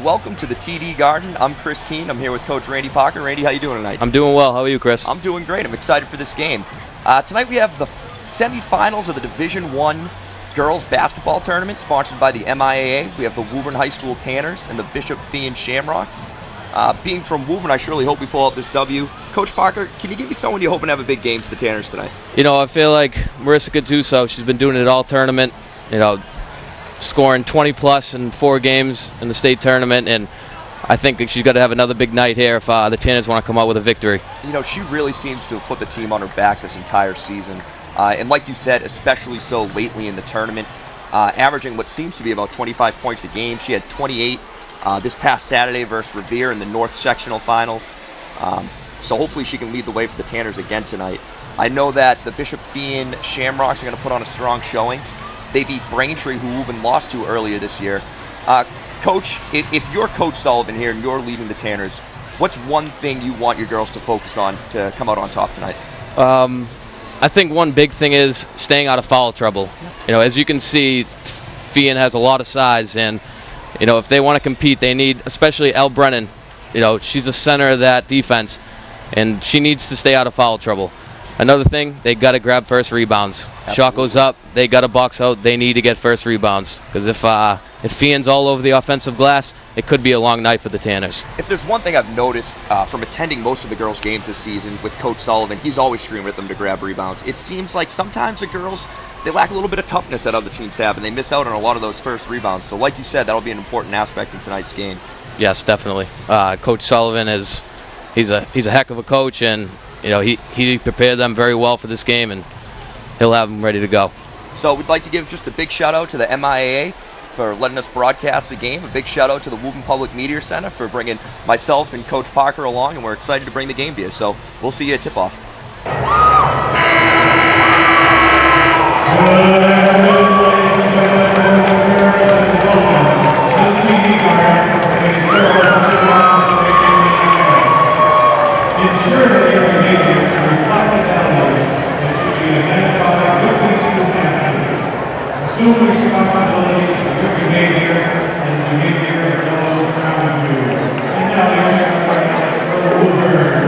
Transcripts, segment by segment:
and welcome to the TD Garden. I'm Chris Keene. I'm here with Coach Randy Parker. Randy, how you doing tonight? I'm doing well. How are you, Chris? I'm doing great. I'm excited for this game. Tonight we have the semifinals of the Division I girls basketball tournament sponsored by the MIAA. We have the Woburn High School Tanners and the Bishop Feehan Shamrocks. Being from Woburn, I surely hope we pull out this W. Coach Parker, can you give me someone you hoping to have a big game for the Tanners tonight? You know, I feel like Marissa Gattuso, she's been doing it all tournament, scoring 20-plus in 4 games in the state tournament, and I think she's got to have another big night here if the Tanners want to come out with a victory. You know, she really seems to have put the team on her back this entire season. And like you said, especially so lately in the tournament, averaging what seems to be about 25 points a game. She had 28 this past Saturday versus Revere in the North Sectional Finals. So hopefully she can lead the way for the Tanners again tonight. I know that the Bishop Feehan Shamrocks are going to put on a strong showing. They beat Braintree, who Woburn lost to earlier this year. Coach, if you're Coach Sullivan here and you're leading the Tanners, what's one thing you want your girls to focus on to come out on top tonight? I think one big thing is staying out of foul trouble. As you can see, Feehan has a lot of size, and if they want to compete, they need, especially Elle Brennan. She's the center of that defense, and she needs to stay out of foul trouble. Another thing, they got to grab first rebounds. Absolutely. Shot goes up, they got to box out. They need to get first rebounds, because if Feehan's all over the offensive glass, it could be a long night for the Tanners. If there's one thing I've noticed from attending most of the girls' games this season with Coach Sullivan, he's always screaming at them to grab rebounds. It seems like sometimes the girls, they lack a little bit of toughness that other teams have, and they miss out on a lot of those first rebounds. So like you said, that'll be an important aspect in tonight's game. Yes, definitely. Coach Sullivan he's a heck of a coach, and he prepared them very well for this game, and he'll have them ready to go. So we'd like to give just a big shout out to the MIAA for letting us broadcast the game. A big shout out to the Woburn Public Media Center for bringing myself and Coach Parker along, and we're excited to bring the game to you. So we'll see you at tip-off. Responsibility for good behavior and the behavior of those around you. And now the usher for Woburn.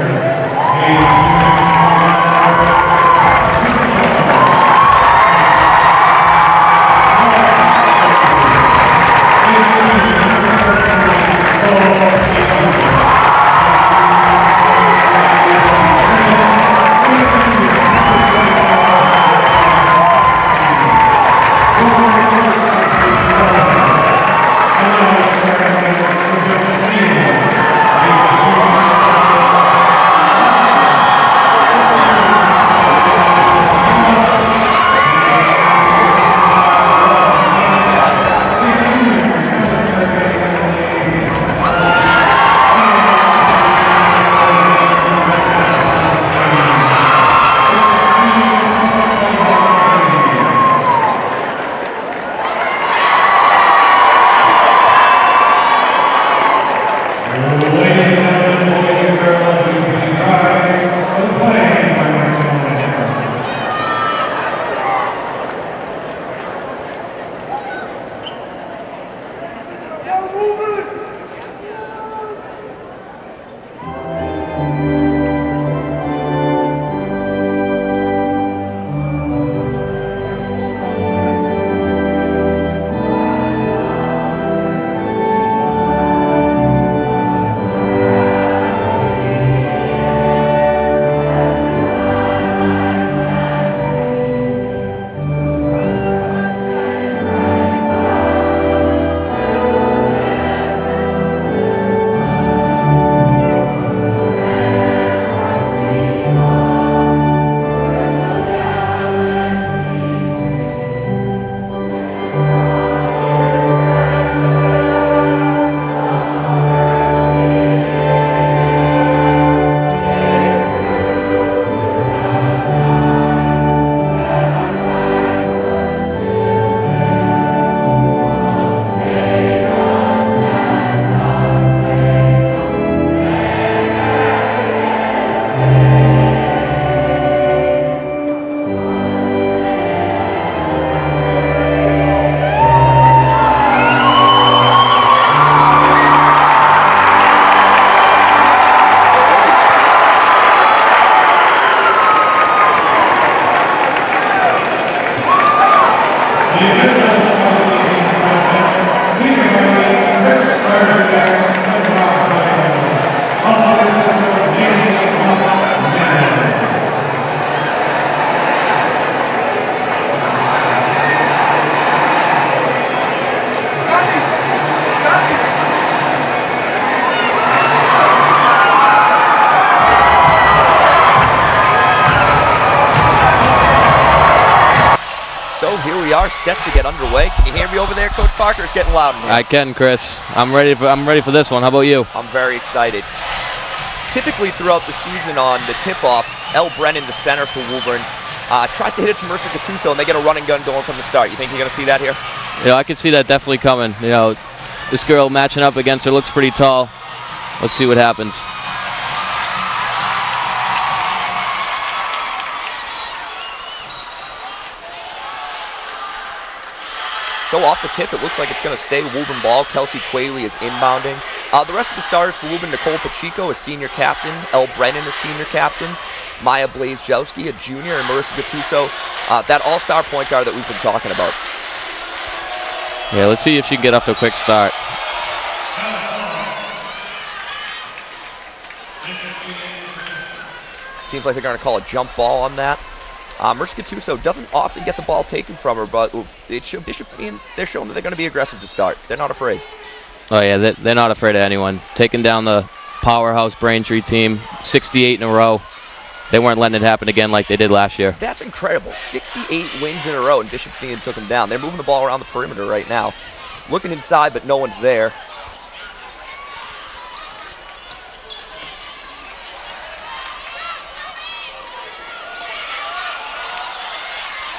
are set to get underway. Can you hear me over there, Coach Parker? It's getting loud in here. I can, Chris. I'm ready for this one. How about you? I'm very excited. Typically throughout the season on the tip-offs, Elle Brennan, the center for Woburn, tries to hit it to Marissa Gattuso, and they get a run and gun going from the start. You think you're going to see that here? I can see that definitely coming. This girl matching up against her looks pretty tall. Let's see what happens. So off the tip, it looks like it's going to stay Woburn ball. Kelsey Qualey is inbounding. The rest of the starters for Woburn: Nicole Pacheco, a senior captain; Elle Brennan, a senior captain; Maya Blazejowski, a junior; and Marissa Gattuso, that all-star point guard that we've been talking about. Yeah, let's see if she can get off to a quick start. Seems like they're going to call a jump ball on that. Marissa Gattuso doesn't often get the ball taken from her, but they're showing that they're going to be aggressive to start. They're not afraid. Oh, yeah, they're not afraid of anyone. Taking down the powerhouse Braintree team, 68 in a row. They weren't letting it happen again like they did last year. That's incredible. 68 wins in a row, and Bishop Feehan took them down. They're moving the ball around the perimeter right now. Looking inside, but no one's there.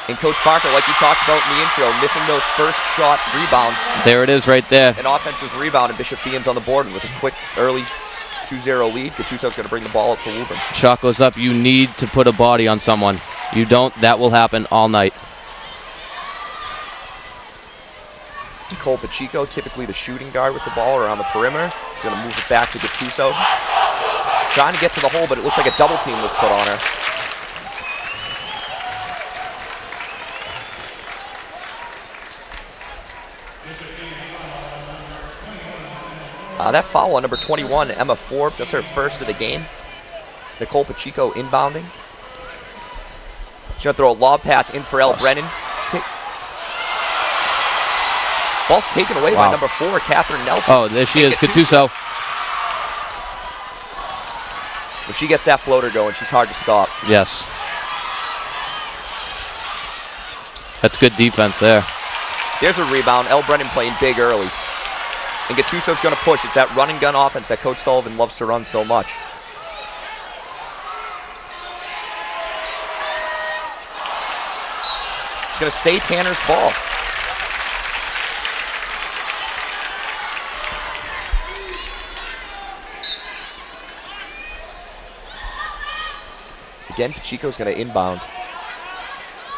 And Coach Parker, like you talked about in the intro, missing those first shot rebounds. There it is right there. An offensive rebound, and Bishop Feehan's on the board with a quick early 2-0 lead. Gattuso's going to bring the ball up to Woburn. Shot goes up. You need to put a body on someone. You don't, that will happen all night. Nicole Pacheco, typically the shooting guard with the ball around the perimeter. Going to move it back to Gattuso. Trying to get to the hole, but it looks like a double team was put on her. That foul on number 21, Emma Forbes, that's her first of the game. Nicole Pacheco inbounding. She's going to throw a lob pass in for Elle Brennan. Ball's taken away by number 4, Catherine Nelson. Oh, there she is, Gattuso. When she gets that floater going, she's hard to stop. Yes. That's good defense there. There's a rebound. Elle Brennan playing big early. And Gattuso's going to push. It's that run and gun offense that Coach Sullivan loves to run so much. It's going to stay Tanner's ball. Again, Pacheco's going to inbound.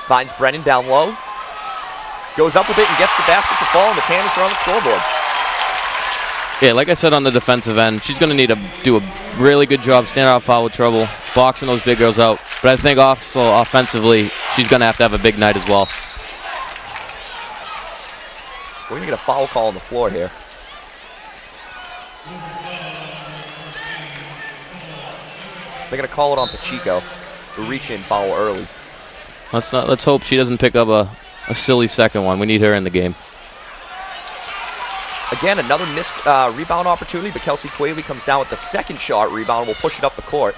Finds Brennan down low. Goes up with it and gets the basket to fall, and the Tanners are on the scoreboard. Yeah, like I said on the defensive end, she's going to need to do a really good job staying out of foul trouble, boxing those big girls out. But I think also offensively, she's going to have a big night as well. We're going to get a foul call on the floor here. They're going to call it on Pacheco. A reach-in foul early. Let's hope she doesn't pick up a silly second one. We need her in the game. Again, another missed rebound opportunity, but Kelsey Qualey comes down with the second shot rebound. We'll push it up the court.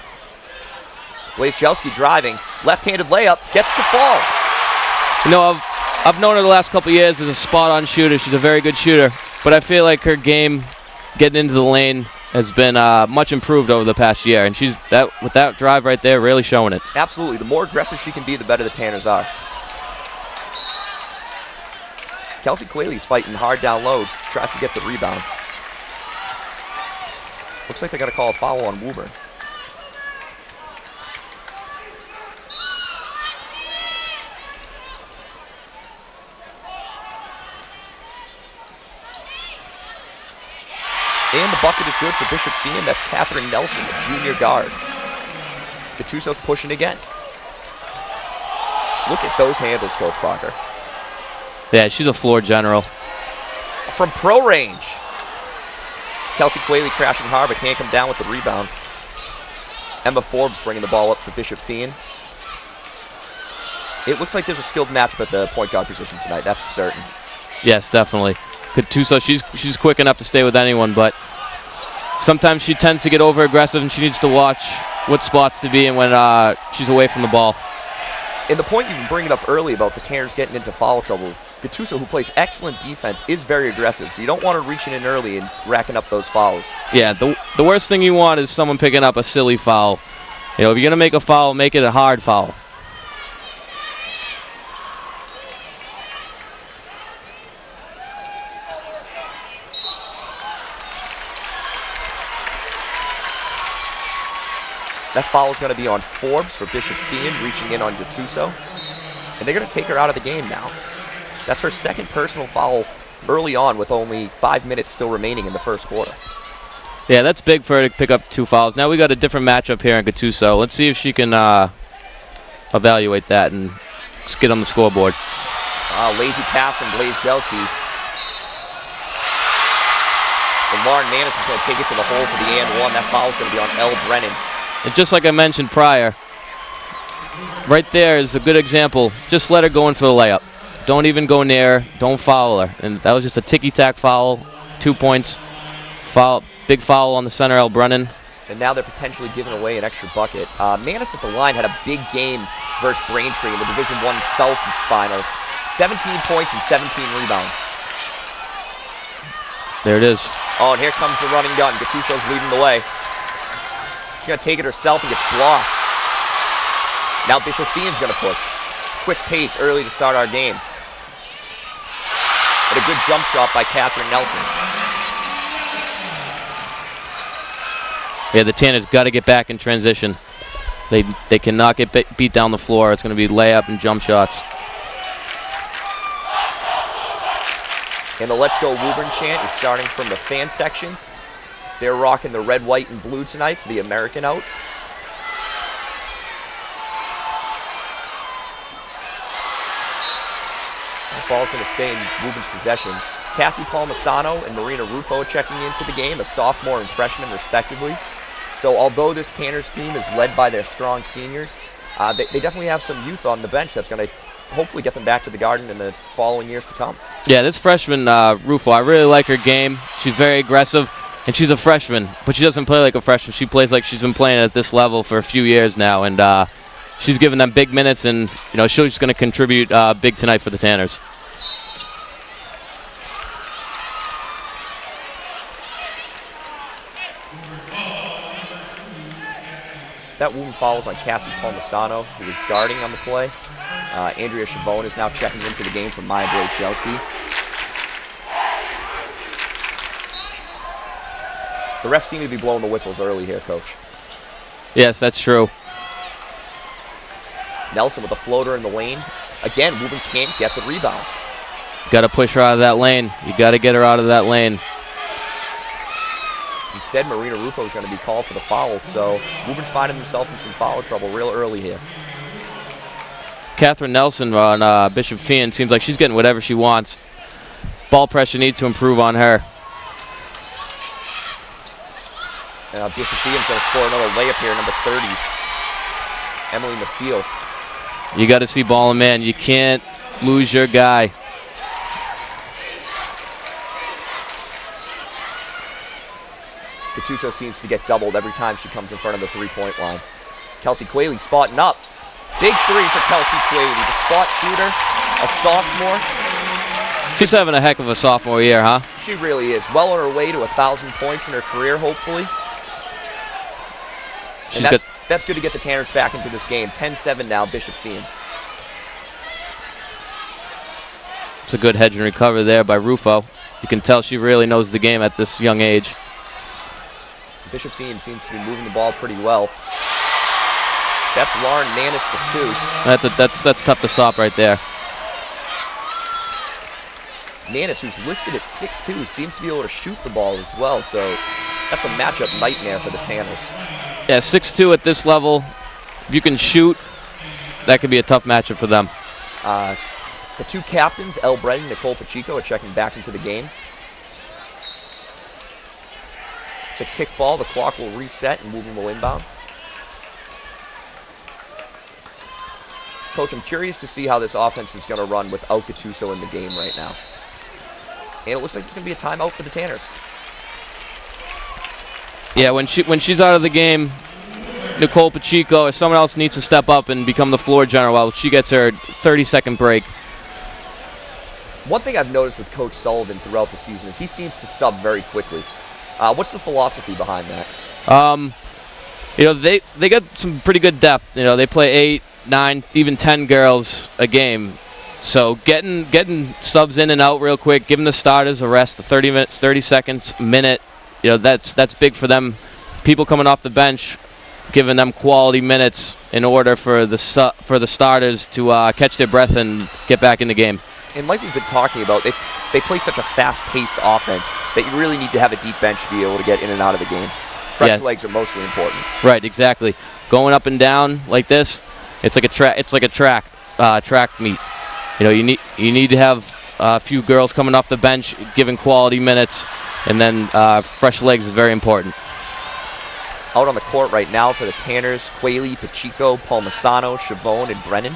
Blazejowski driving, left-handed layup, gets the fall. I've known her the last couple of years as a spot-on shooter. She's a very good shooter, but I feel like her game getting into the lane has been much improved over the past year, and with that drive right there, really showing it. Absolutely. The more aggressive she can be, the better the Tanners are. Kelsey Qualey's fighting hard down low, tries to get the rebound. Looks like they got to call a foul on Woburn. And the bucket is good for Bishop Feehan. That's Catherine Nelson, the junior guard. Gattuso's pushing again. Look at those handles, Coach Parker. Yeah, she's a floor general. From pro range. Kelsey Qualey crashing hard, but can't come down with the rebound. Emma Forbes bringing the ball up for Bishop Feehan. It looks like there's a skilled matchup at the point guard position tonight, that's for certain. Yes, definitely. Gattuso, she's quick enough to stay with anyone, but sometimes she tends to get over aggressive, and she needs to watch what spots to be in when she's away from the ball. And the point you were bringing up early about the Tanners getting into foul trouble, Gattuso, who plays excellent defense, is very aggressive. So you don't want to reaching in early and racking up those fouls. Yeah, the worst thing you want is someone picking up a silly foul. You know, if you're going to make a foul, make it a hard foul. That foul is going to be on Forbes for Bishop Feehan, reaching in on Gattuso. And they're going to take her out of the game now. That's her second personal foul early on with only 5 minutes still remaining in the first quarter. Yeah, that's big for her to pick up 2 fouls. Now we got a different matchup here in Gattuso. Let's see if she can evaluate that and just get on the scoreboard. Lazy pass from Blaze Jelski. And Lauren Manis is going to take it to the hole for the and one. That foul is going to be on Elle Brennan. And just like I mentioned prior, right there is a good example. Just let her go in for the layup. Don't even go near her. Don't foul her. And that was just a ticky-tack foul. 2 points. Foul, big foul on the center, Elle Brennan. And now they're potentially giving away an extra bucket. Manis at the line had a big game versus Braintree in the Division I South Finals. 17 points and 17 rebounds. There it is. Oh, and here comes the running gun. Gattuso's leading the way. She's going to take it herself and gets blocked. Now Bishop Feehan's going to push. Quick pace early to start our game. And a good jump shot by Catherine Nelson. Yeah, the Tanners got to get back in transition. They cannot get beat down the floor. It's going to be layup and jump shots. And the Let's Go Woburn chant is starting from the fan section. They're rocking the red, white, and blue tonight for the American out. The ball's going to stay in Woburn's possession. Cassie Palmisano and Marina Rufo checking into the game, a sophomore and freshman respectively. So although this Tanners team is led by their strong seniors, they definitely have some youth on the bench that's going to hopefully get them back to the Garden in the following years to come. Yeah, this freshman, Rufo, I really like her game. She's very aggressive, and she's a freshman, but she doesn't play like a freshman. She plays like she's been playing at this level for a few years now, and she's giving them big minutes, and you know she's going to contribute big tonight for the Tanners. That wound falls on Cassie Palmisano, who was guarding on the play. Andrea Chabon is now checking into the game for Maya Blaze-Jelski. The refs seem to be blowing the whistles early here, Coach. Yes, that's true. Nelson with a floater in the lane. Again, Woburn can't get the rebound. Got to push her out of that lane. You got to get her out of that lane. Instead, Marina Rufo is going to be called for the foul, so Woburn's finding himself in some foul trouble real early here. Catherine Nelson on Bishop Feehan seems like she's getting whatever she wants. Ball pressure needs to improve on her. Bishop Feehan's going to score another layup here, number 30, Emily Maciel. You got to see ball and man. You can't lose your guy. Gattuso seems to get doubled every time she comes in front of the three-point line. Kelsey Quayle spotting up. Big three for Kelsey Quayle, the spot shooter, a sophomore. She's having a heck of a sophomore year, huh? She really is. Well on her way to 1,000 points in her career, hopefully. And that's good to get the Tanners back into this game. 10-7 now, Bishop Feehan. It's a good hedge and recover there by Rufo. You can tell she really knows the game at this young age. Bishop Feehan seems to be moving the ball pretty well. That's Lauren Manis for 2. That's tough to stop right there. Manis, who's listed at 6'2", seems to be able to shoot the ball as well, so that's a matchup nightmare for the Tanners. Yeah, 6'2" at this level. If you can shoot, that could be a tough matchup for them. The two captains, Elle Brennan and Nicole Pacheco, are checking back into the game. It's a kick ball. The clock will reset and Woburn will inbound. Coach, I'm curious to see how this offense is going to run without Gattuso in the game right now. And it looks like it's going to be a timeout for the Tanners. Yeah, when she's out of the game, Nicole Pacheco or someone else needs to step up and become the floor general while she gets her 30-second break. One thing I've noticed with Coach Sullivan throughout the season is he seems to sub very quickly. What's the philosophy behind that? They got some pretty good depth. They play 8, 9, even 10 girls a game. So getting subs in and out real quick, giving the starters a rest, the 30 minutes, 30 seconds, minute. That's big for them. People coming off the bench, giving them quality minutes in order for the starters to catch their breath and get back in the game. And like we've been talking about, they play such a fast-paced offense that you really need to have a deep bench to be able to get in and out of the game. Fresh legs are mostly important. Right, exactly. Going up and down like this, it's like a track meet. You need to have a few girls coming off the bench, giving quality minutes, and then fresh legs is very important. Out on the court right now for the Tanners, Quayle, Pacheco, Palmisano, Chavone, and Brennan.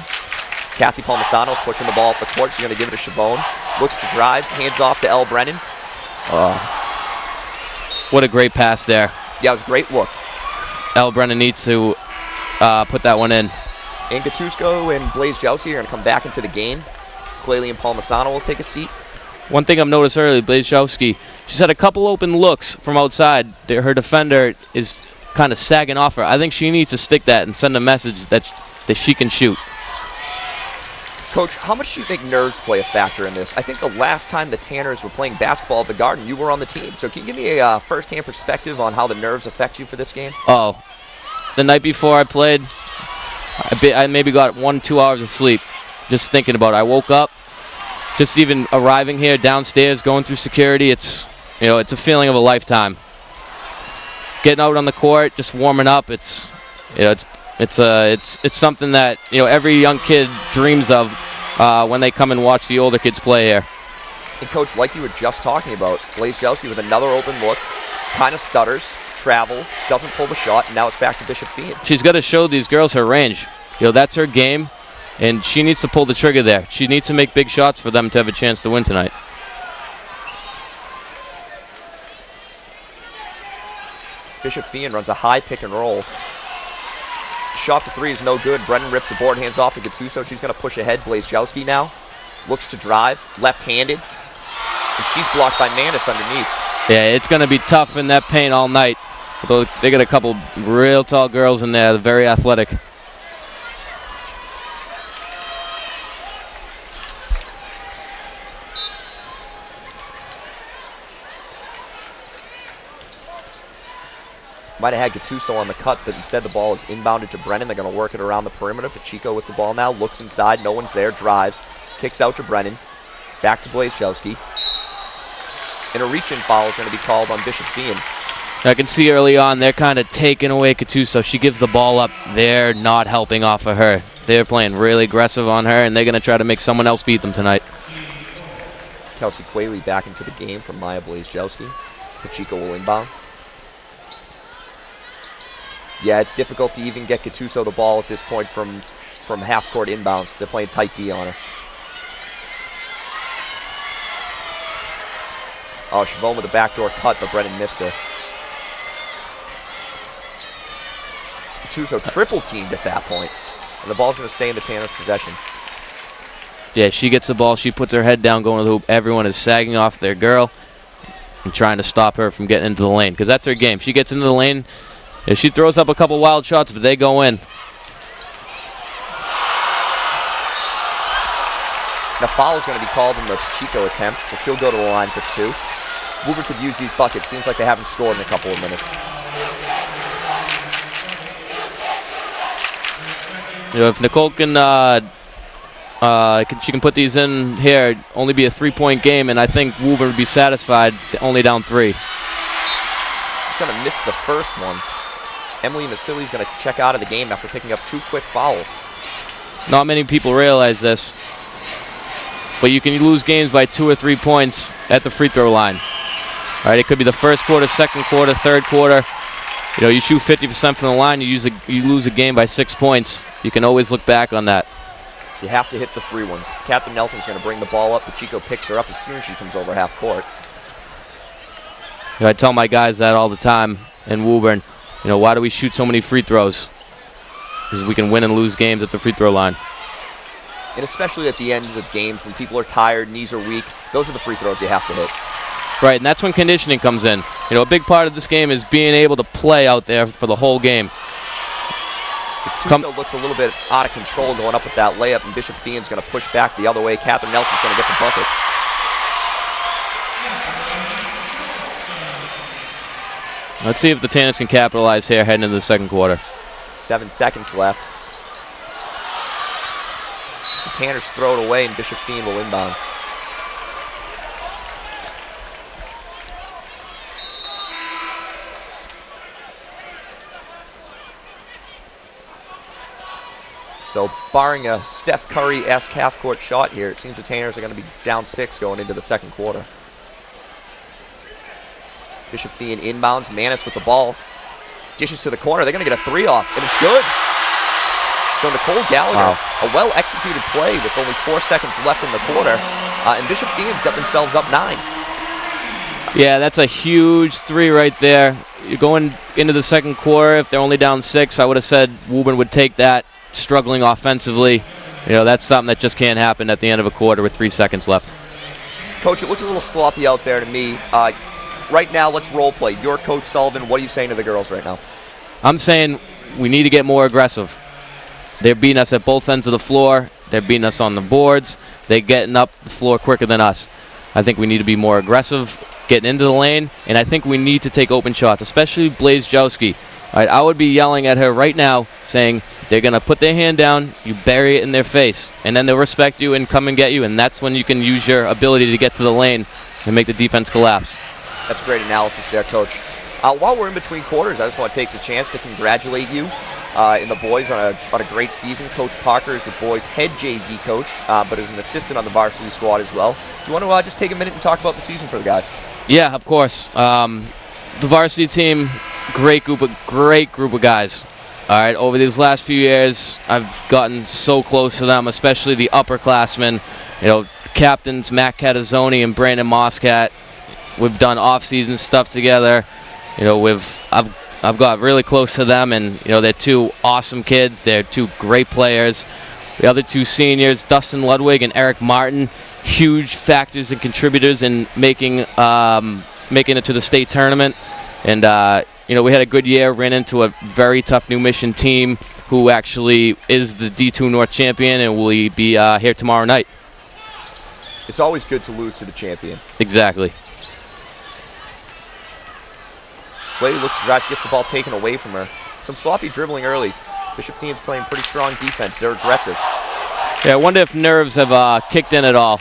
Cassie Palmisano is pushing the ball up the court. She's going to give it to Chavone. Looks to drive, hands off to Elle Brennan. What a great pass there. Yeah, it was a great look. Elle Brennan needs to put that one in. And Gattuso and Blaze Jowski are going to come back into the game. Quayle and Palmisano will take a seat. One thing I've noticed earlier, Blaze Jowski, she's had a couple open looks from outside. Her defender is kind of sagging off her. I think she needs to stick that and send a message that she can shoot. Coach, how much do you think nerves play a factor in this? I think the last time the Tanners were playing basketball at the Garden, you were on the team. So can you give me a first-hand perspective on how the nerves affect you for this game? Oh, the night before I played, I maybe got 1-2 hours of sleep just thinking about it. I woke up, just even arriving here downstairs, going through security, it's a feeling of a lifetime. Getting out on the court, just warming up, it's something that every young kid dreams of when they come and watch the older kids play here. And Coach, like you were just talking about, Blaze Jowski with another open look, kind of stutters, travels, doesn't pull the shot, and now it's back to Bishop Feehan. She's got to show these girls her range. That's her game, and she needs to pull the trigger there. She needs to make big shots for them to have a chance to win tonight. Bishop Feehan runs a high pick and roll. Shot to three is no good. Brennan rips the board, hands off to Gattuso. She's going to push ahead. Blaze Jowski now looks to drive, left-handed, and she's blocked by Manis underneath. Yeah, it's going to be tough in that paint all night. Although they got a couple real tall girls in there, very athletic. Might have had Gattuso on the cut, but instead the ball is inbounded to Brennan. They're going to work it around the perimeter. Pacheco with the ball now, looks inside, no one's there, drives, kicks out to Brennan. Back to Blaze Jowski. And a reach-in foul is going to be called on Bishop Feehan. I can see early on they're kind of taking away Gattuso. She gives the ball up. They're not helping off of her. They're playing really aggressive on her, and they're going to try to make someone else beat them tonight. Kelsey Quayle back into the game from Maya Blaze Jowski. Pacheco will inbound. Yeah, it's difficult to even get Gattuso the ball at this point from half-court inbounds. They're playing tight D on her. Oh, Chavone with a backdoor cut, but Brennan missed her. Gattuso triple teamed at that point, and the ball's going to stay in the Tanners' possession. Yeah, she gets the ball. She puts her head down going to the hoop. Everyone is sagging off their girl and trying to stop her from getting into the lane because that's her game. She gets into the lane. If she throws up a couple wild shots, but they go in. The foul is going to be called on the Pacheco attempt, so she'll go to the line for two. Woburn could use these buckets. Seems like they haven't scored in a couple of minutes. If Nicole can, she can put these in here, it'd only be a 3-point game, and I think Woburn would be satisfied only down 3. She's going to miss the first one. Emily Vasily is going to check out of the game after picking up 2 quick fouls. Not many people realize this, but you can lose games by 2 or 3 points at the free throw line. All right, it could be the first quarter, second quarter, third quarter. You shoot 50% from the line, you lose a game by 6 points. You can always look back on that. You have to hit the 3 ones. Captain Nelson's going to bring the ball up. Pacheco picks her up as soon as she comes over half court. I tell my guys that all the time in Woburn. Why do we shoot so many free throws? because we can win and lose games at the free throw line. And especially at the ends of games when people are tired, knees are weak, those are the free throws you have to hit. Right, and that's when conditioning comes in. You know, a big part of this game is being able to play out there for the whole game. Tuso looks a little bit out of control going up with that layup, and Bishop Feehan's going to push back the other way. Catherine Nelson's going to get the bucket. Let's see if the Tanners can capitalize here heading into the second quarter. 7 seconds left. The Tanners throw it away, and Bishop Feehan will inbound. So barring a Steph Curry-esque half-court shot here, it seems the Tanners are going to be down 6 going into the second quarter. Bishop Feehan inbounds, Manis with the ball. Dishes to the corner, they're going to get a 3 off, and it's good. So Nicole Gallagher, a well-executed play with only 4 seconds left in the quarter, and Bishop Feehan's got themselves up 9. Yeah, that's a huge 3 right there. You're going into the second quarter, if they're only down 6, I would have said Woburn would take that. Struggling offensively, you know, that's something that just can't happen at the end of a quarter with 3 seconds left. Coach, it looks a little sloppy out there to me. Right now, let's role play. You're Coach Sullivan. What are you saying to the girls right now? I'm saying we need to get more aggressive. They're beating us at both ends of the floor. They're beating us on the boards. They're getting up the floor quicker than us. I think we need to be more aggressive, getting into the lane, and I think we need to take open shots, especially Blaze Jowski. Right, I would be yelling at her right now, saying they're going to put their hand down, you bury it in their face, and then they'll respect you and come and get you, and that's when you can use your ability to get to the lane and make the defense collapse. That's great analysis there, Coach. While we're in between quarters, I just want to take the chance to congratulate you and the boys on a great season. Coach Parker is the boys' head JV coach, but is an assistant on the varsity squad as well. Do you want to just take a minute and talk about the season for the guys? Yeah, of course. The varsity team, great group of guys. All right, over these last few years, I've gotten so close to them, especially the upperclassmen. You know, captains Matt Catazzoni and Brandon Moscat. We've done off-season stuff together. You know, I've got really close to them, and you know, they're 2 awesome kids. They're 2 great players. The other 2 seniors, Dustin Ludwig and Eric Martin, huge factors and contributors in making it to the state tournament. And you know, we had a good year, ran into a very tough New Mission team who actually is the D2 North champion, and will be here tomorrow night. It's always good to lose to the champion. Exactly. Lady looks to gets the ball taken away from her. Some sloppy dribbling early. Bishop Feehan's playing pretty strong defense. They're aggressive. Yeah, I wonder if nerves have kicked in at all.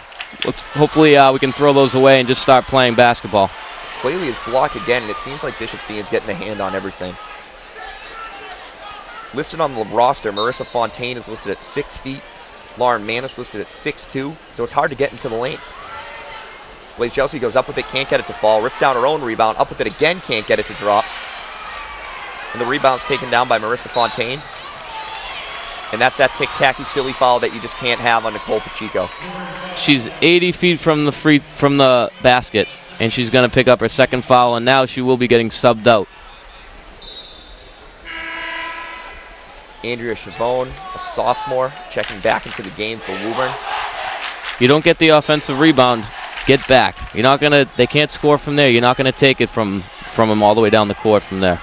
Hopefully we can throw those away and just start playing basketball. Whaley is blocked again, and it seems like Bishop Feehan's getting a hand on everything. Listed on the roster, Marissa Fontaine is listed at 6 feet. Lauren Manis listed at 6'2", so it's hard to get into the lane. Blaze Chelsea goes up with it, can't get it to fall. Rips down her own rebound, up with it again, can't get it to drop. And the rebound's taken down by Marissa Fontaine. And that's that tick-tacky silly foul that you just can't have on Nicole Pacheco. She's 80 feet from the basket, and she's going to pick up her second foul, and now she will be getting subbed out. Andrea Chavone, a sophomore, checking back into the game for Woburn. You don't get the offensive rebound, get back. You're not gonna. They can't score from there. You're not going to take it from them all the way down the court from there.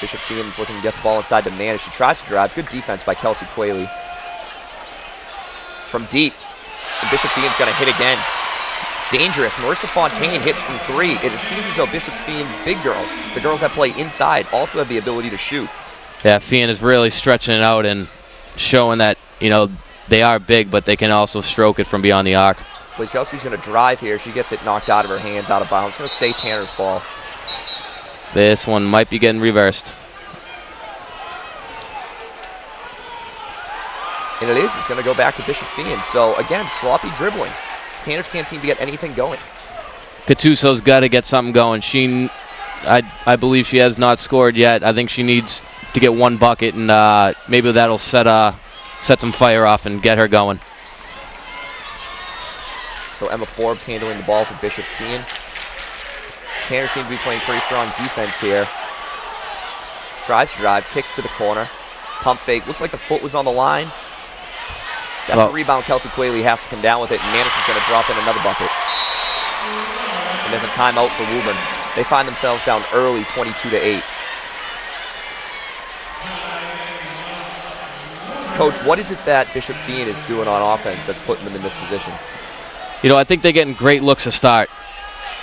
Bishop Feehan's looking to get the ball inside the man as she tries to drive. Good defense by Kelsey Qualey. From deep, and Bishop Feehan's going to hit again. Dangerous. Marissa Fontaine hits from 3. It seems as though Bishop Feehan's big girls, the girls that play inside, also have the ability to shoot. Yeah, Feehan is really stretching it out and showing that, you know, they are big, but they can also stroke it from beyond the arc. Chelsea's going to drive here. She gets it knocked out of her hands, out of bounds. It's going to stay Tanner's ball. This one might be getting reversed. And it is. It's going to go back to Bishop Feehan. So, again, sloppy dribbling. Tanners can't seem to get anything going. Catuso's got to get something going. I believe she has not scored yet. I think she needs to get one bucket, and maybe that'll set some fire off and get her going. So Emma Forbes handling the ball for Bishop Feehan. Tanner seems to be playing pretty strong defense here. Tries to drive, kicks to the corner. Pump fake, looked like the foot was on the line. That's a rebound. Kelsey Qualey has to come down with it, and Anderson's going to drop in another bucket. And there's a timeout for Woburn. They find themselves down early, 22-8. Coach, what is it that Bishop Feehan is doing on offense that's putting them in this position? You know, I think they're getting great looks to start.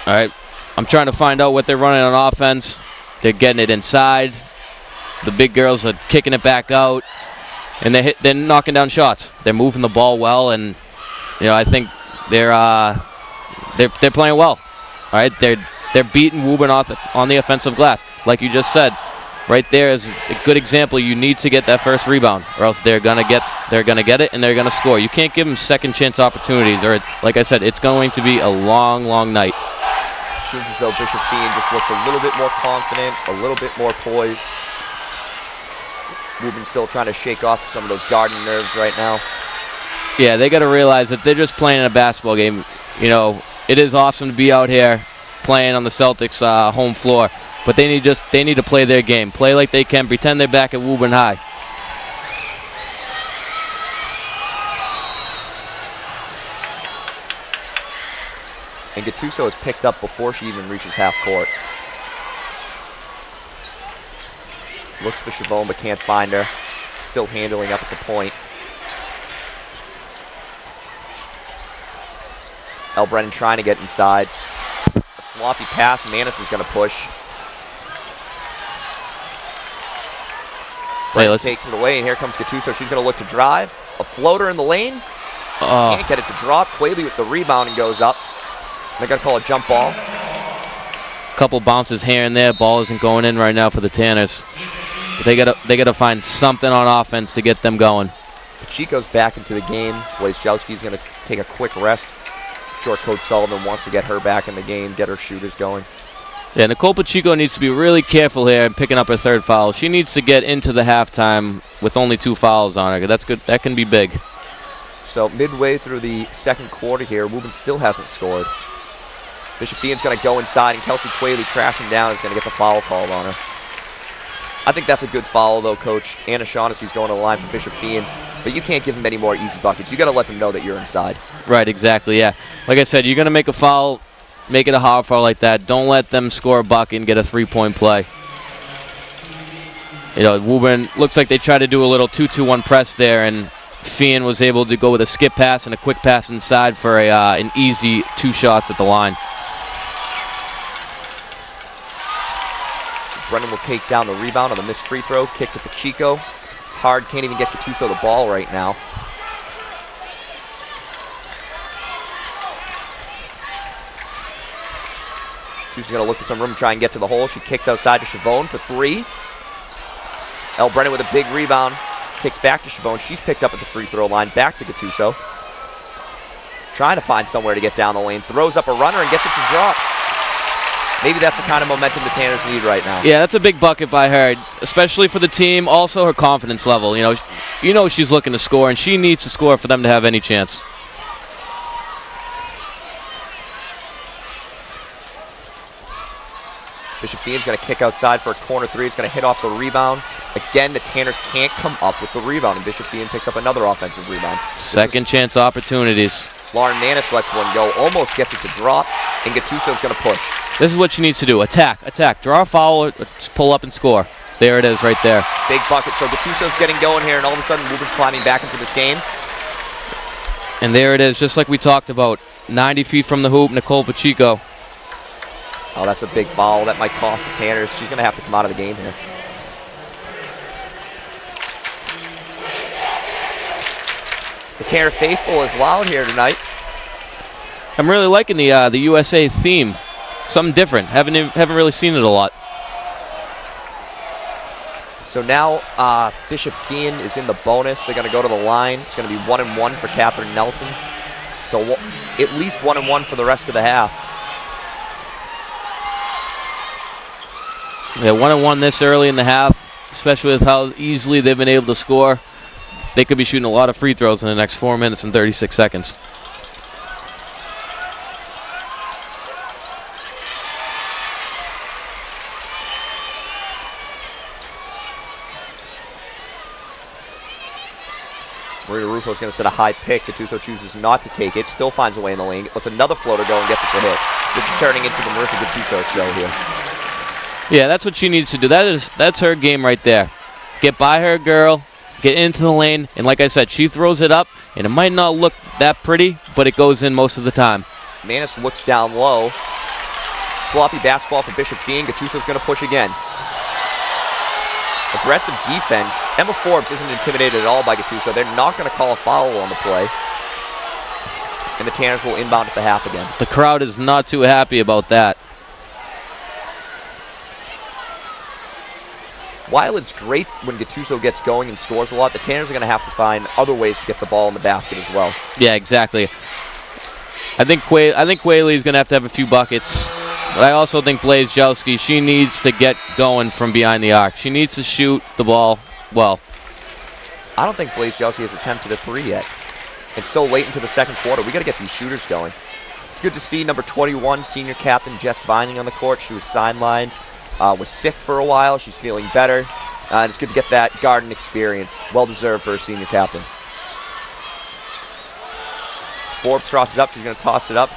All right, I'm trying to find out what they're running on offense. They're getting it inside. The big girls are kicking it back out, and they're knocking down shots. They're moving the ball well, and you know, I think they're playing well. All right, they're beating Woburn on the offensive glass, like you just said. Right there is a good example. You need to get that first rebound, or else they're gonna get it and they're gonna score. You can't give them second chance opportunities, or like I said, it's going to be a long, long night. Seems as though Bishop Feehan just looks a little bit more confident, a little bit more poised. Woburn still trying to shake off some of those Garden nerves right now. Yeah, they got to realize that they're just playing a basketball game. You know, it is awesome to be out here playing on the Celtics' home floor. But they need to play their game. Play like they can. Pretend they're back at Woburn High. And Gattuso is picked up before she even reaches half court. Looks for Chavone but can't find her. Still handling up at the point. El Brennan trying to get inside. A sloppy pass. Manis is going to push. Brennan takes it away, and here comes Gattuso. She's going to look to drive. A floater in the lane. Can't get it to drop. Qualey with the rebound and goes up. They're going to call a jump ball. Couple bounces here and there. Ball isn't going in right now for the Tanners. They gotta find something on offense to get them going. Pacheco's back into the game. Wojciechowski's going to take a quick rest. Short coach Sullivan wants to get her back in the game, get her shooters going. Yeah, Nicole Pacheco needs to be really careful here in picking up her third foul. She needs to get into the halftime with only 2 fouls on her. That's good. That can be big. So midway through the second quarter here, Woburn still hasn't scored. Bishop Feehan's going to go inside, and Kelsey Qualey crashing down is going to get the foul called on her. I think that's a good foul, though, Coach. Anna Shaughnessy's going to the line for Bishop Feehan, but you can't give them any more easy buckets. You got to let them know that you're inside. Right, exactly, yeah. Like I said, you're going to make a foul, make it a hard foul like that. Don't let them score a bucket and get a 3-point play. You know, Woburn looks like they tried to do a little 2-2-1 press there, and Feehan was able to go with a skip pass and a quick pass inside for an easy 2 shots at the line. Brennan will take down the rebound on the missed free throw. Kick to Pacheco. It's hard, can't even get Gattuso the ball right now. She's going to look for some room to try and get to the hole. She kicks outside to Chavone for 3. El Brennan with a big rebound. Kicks back to Chavone. She's picked up at the free throw line. Back to Gattuso. Trying to find somewhere to get down the lane. Throws up a runner and gets it to drop. Maybe that's the kind of momentum the Tanners need right now. Yeah, that's a big bucket by her, especially for the team. Also, her confidence level. You know she's looking to score, and she needs to score for them to have any chance. Bishop Feehan's going to kick outside for a corner 3. It's going to hit off the rebound. Again, the Tanners can't come up with the rebound, and Bishop Feehan picks up another offensive rebound. Second chance opportunities. Lauren Nanis lets one go, almost gets it to drop, and Gattuso's going to push. This is what she needs to do. Attack. Draw a foul, pull up and score. There it is right there. Big bucket. So Gattuso's getting going here, and all of a sudden Woburn's climbing back into this game. And there it is, just like we talked about. 90 feet from the hoop, Nicole Pacheco. Oh, that's a big foul. That might cost the Tanners. She's going to have to come out of the game here. The Tanner faithful is loud here tonight. I'm really liking the USA theme. Something different. Haven't really seen it a lot. So now Bishop Feehan is in the bonus. They're going to go to the line. It's going to be 1-1 for Catherine Nelson. So at least 1-1 for the rest of the half. Yeah, 1-1 this early in the half, especially with how easily they've been able to score. They could be shooting a lot of free throws in the next 4 minutes and 36 seconds. Marina Rufo's going to set a high pick. Gattuso chooses not to take it. Still finds a way in the lane. Lets another floater go and gets it for hit. This is turning into the Marissa Gattuso show here. Yeah, that's what she needs to do. That's her game right there. Get by her girl, get into the lane, and like I said, she throws it up, and it might not look that pretty, but it goes in most of the time. Manis looks down low. Sloppy basketball for Bishop Feehan. Gattuso's going to push again. Aggressive defense. Emma Forbes isn't intimidated at all by Gattuso. They're not going to call a foul on the play. And the Tanners will inbound at the half again. The crowd is not too happy about that. While it's great when Gattuso gets going and scores a lot, the Tanners are going to have to find other ways to get the ball in the basket as well. Yeah, exactly. I think Quayle is going to have a few buckets. But I also think Blaze Jelski, she needs to get going from behind the arc. She needs to shoot the ball well. I don't think Blaze Jelski has attempted a three yet. It's so late into the second quarter. We got to get these shooters going. It's good to see number 21, senior captain Jess Vining on the court. She was sidelined, was sick for a while. She's feeling better. And it's good to get that Garden experience. Well-deserved for a senior captain. Forbes crosses up. She's going to toss it up.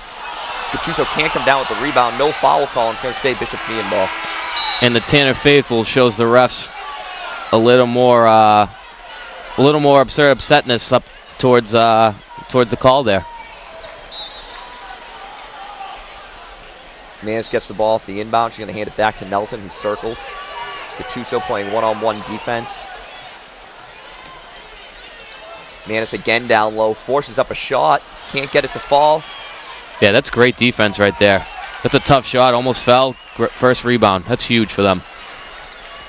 Gattuso can't come down with the rebound. No foul call. It's going to stay Bishop Feehan ball. And the Tanner faithful shows the refs a little more absurd upsetness up towards the call there. Manis gets the ball off the inbound. She's going to hand it back to Nelson, who circles. Gattuso playing one-on-one defense. Manis again down low. Forces up a shot. Can't get it to fall. Yeah, that's great defense right there. That's a tough shot. Almost fell. First rebound. That's huge for them.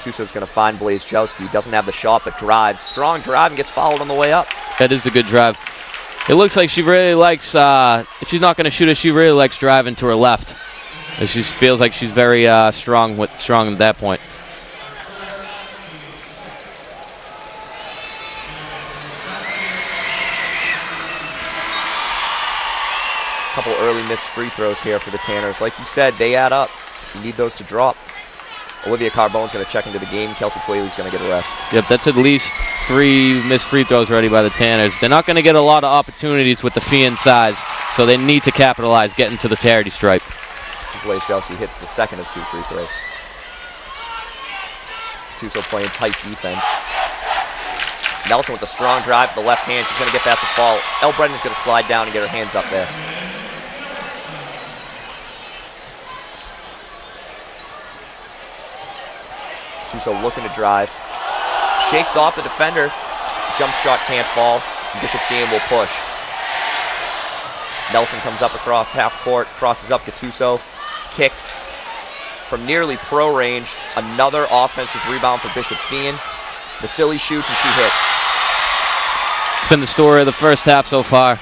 Gattuso's going to find Blaze Jelski. Doesn't have the shot, but drives. Strong drive and gets fouled on the way up. That is a good drive. It looks like she really likes, if she's not going to shoot it, she really likes driving to her left. She feels like she's very strong at that point. Couple early missed free throws here for the Tanners. Like you said, they add up. You need those to drop. Olivia Carbone's going to check into the game. Kelsey Qualey's going to get a rest. Yep, that's at least 3 missed free throws already by the Tanners. They're not going to get a lot of opportunities with the Feehan size, so they need to capitalize, getting to the charity stripe. Blaze Chelsea hits the second of 2 free throws. Gattuso playing tight defense. Nelson with a strong drive with the left hand. She's going to get that to fall. Elle Brennan's going to slide down and get her hands up there. Gattuso looking to drive. Shakes off the defender. Jump shot can't fall. Bishop Feehan will push. Nelson comes up across half court, crosses up Gattuso, kicks from nearly pro range. Another offensive rebound for Bishop Feehan. Vasily shoots and she hits. It's been the story of the first half so far.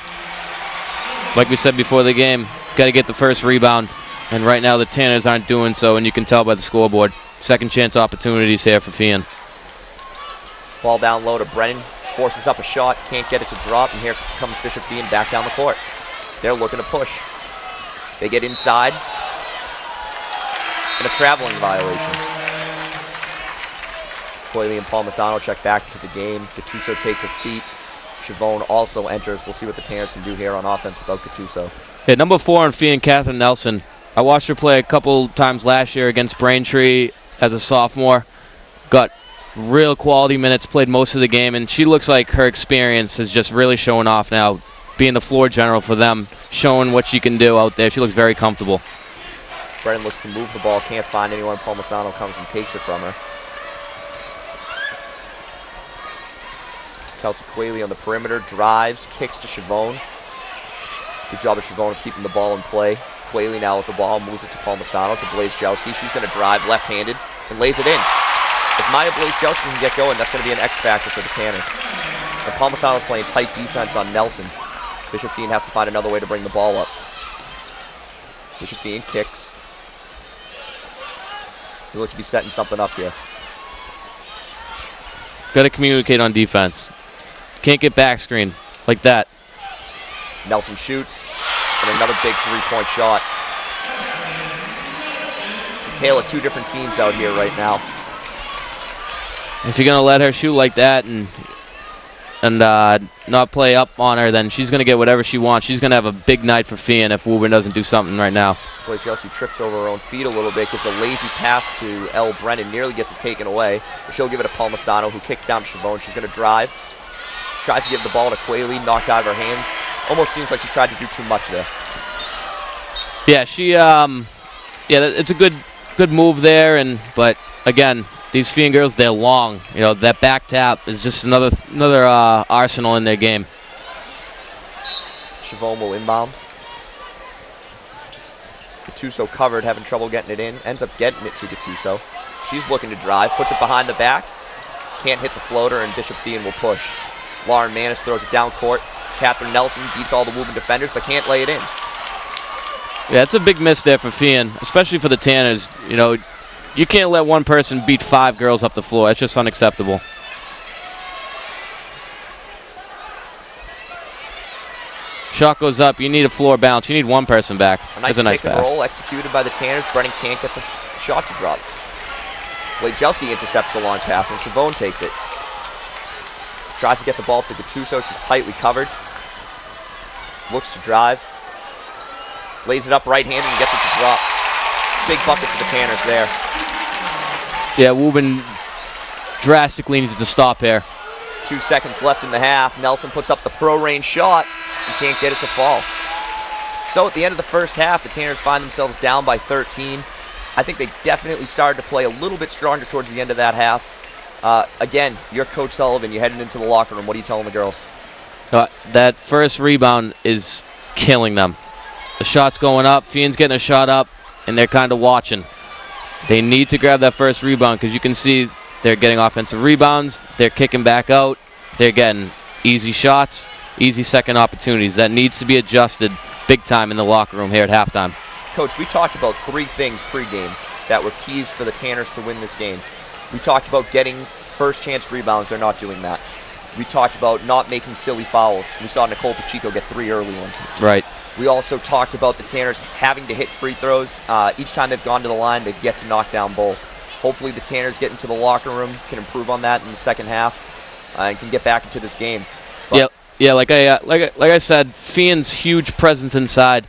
Like we said before the game, got to get the first rebound. And right now the Tanners aren't doing so, and you can tell by the scoreboard. Second chance opportunities here for Feehan. Ball down low to Brennan. Forces up a shot, can't get it to drop, and here comes Bishop Feehan back down the court. They're looking to push. They get inside. And a traveling violation. Coyley and Palmisano check back into the game. Gattuso takes a seat. Chavone also enters. We'll see what the Tanners can do here on offense without Gattuso. Yeah, number 4 on Feehan, Catherine Nelson. I watched her play a couple times last year against Braintree as a sophomore. Got real quality minutes, played most of the game, and she looks like her experience is just really showing off now, being the floor general for them, showing what she can do out there. She looks very comfortable. Brennan looks to move the ball, can't find anyone. Palmisano comes and takes it from her. Kelsey Qualey on the perimeter, drives, kicks to Chavone. Good job of Chavone of keeping the ball in play. Qualey now with the ball, moves it to Palmisano, to Blaze Jowski. She's going to drive left-handed and lays it in. If Maya Blaze Jowski can get going, that's going to be an X factor for the Tanners. And Palmisano's playing tight defense on Nelson. Bishop Feehan has to find another way to bring the ball up. Bishop Feehan kicks. He looks to be setting something up here. Got to communicate on defense. Can't get back screen like that. Nelson shoots, and another big three-point shot. It's a tale of 2 different teams out here right now. If you're going to let her shoot like that and and not play up on her, then she's going to get whatever she wants. She's going to have a big night for Feehan if Woburn doesn't do something right now. Boy, Chelsea trips over her own feet a little bit, gets a lazy pass to Elle Brennan, nearly gets it taken away. She'll give it to Palmisano, who kicks down to Chavone. She's going to drive, tries to give the ball to Quayle, knocked out of her hands. Almost seems like she tried to do too much there. Yeah, it's a good move there, but again, these Feehan girls, they're long. You know, that back tap is just another arsenal in their game. Chavone will inbound. Gattuso covered, having trouble getting it in. Ends up getting it to Gattuso. She's looking to drive, puts it behind the back. Can't hit the floater, and Bishop Feehan will push. Lauren Manis throws it down court. Catherine Nelson beats all the Woburn defenders, but can't lay it in. Yeah, it's a big miss there for Feehan, especially for the Tanners. You know, you can't let one person beat 5 girls up the floor. That's just unacceptable. Shot goes up. You need a floor bounce. You need one person back. That's a nice pick and pass. Roll executed by the Tanners. Brennan can't get the shot to drop. Blake Chelsea intercepts the long pass, and Chavone takes it. Tries to get the ball to Gattuso. She's tightly covered. Looks to drive. Lays it up right-handed and gets it to drop. Big bucket to the Tanners there. Yeah, Woburn drastically needed to stop here. 2 seconds left in the half. Nelson puts up the pro-range shot. He can't get it to fall. So at the end of the first half, the Tanners find themselves down by 13. I think they definitely started to play a little bit stronger towards the end of that half. Again, you're Coach Sullivan. You're heading into the locker room. What are you telling the girls? That first rebound is killing them. The shot's going up. Feehan's getting a shot up, and they're kind of watching. They need to grab that first rebound because you can see they're getting offensive rebounds. They're kicking back out. They're getting easy shots, easy second opportunities. That needs to be adjusted big time in the locker room here at halftime. Coach, we talked about 3 things pregame that were keys for the Tanners to win this game. We talked about getting first chance rebounds. They're not doing that. We talked about not making silly fouls. We saw Nicole Pacheco get 3 early ones. Right. We also talked about the Tanners having to hit free throws. Each time they've gone to the line, they get to knock down both. Hopefully the Tanners get into the locker room, can improve on that in the second half, and can get back into this game. But yeah. Like I said, Feehan's huge presence inside.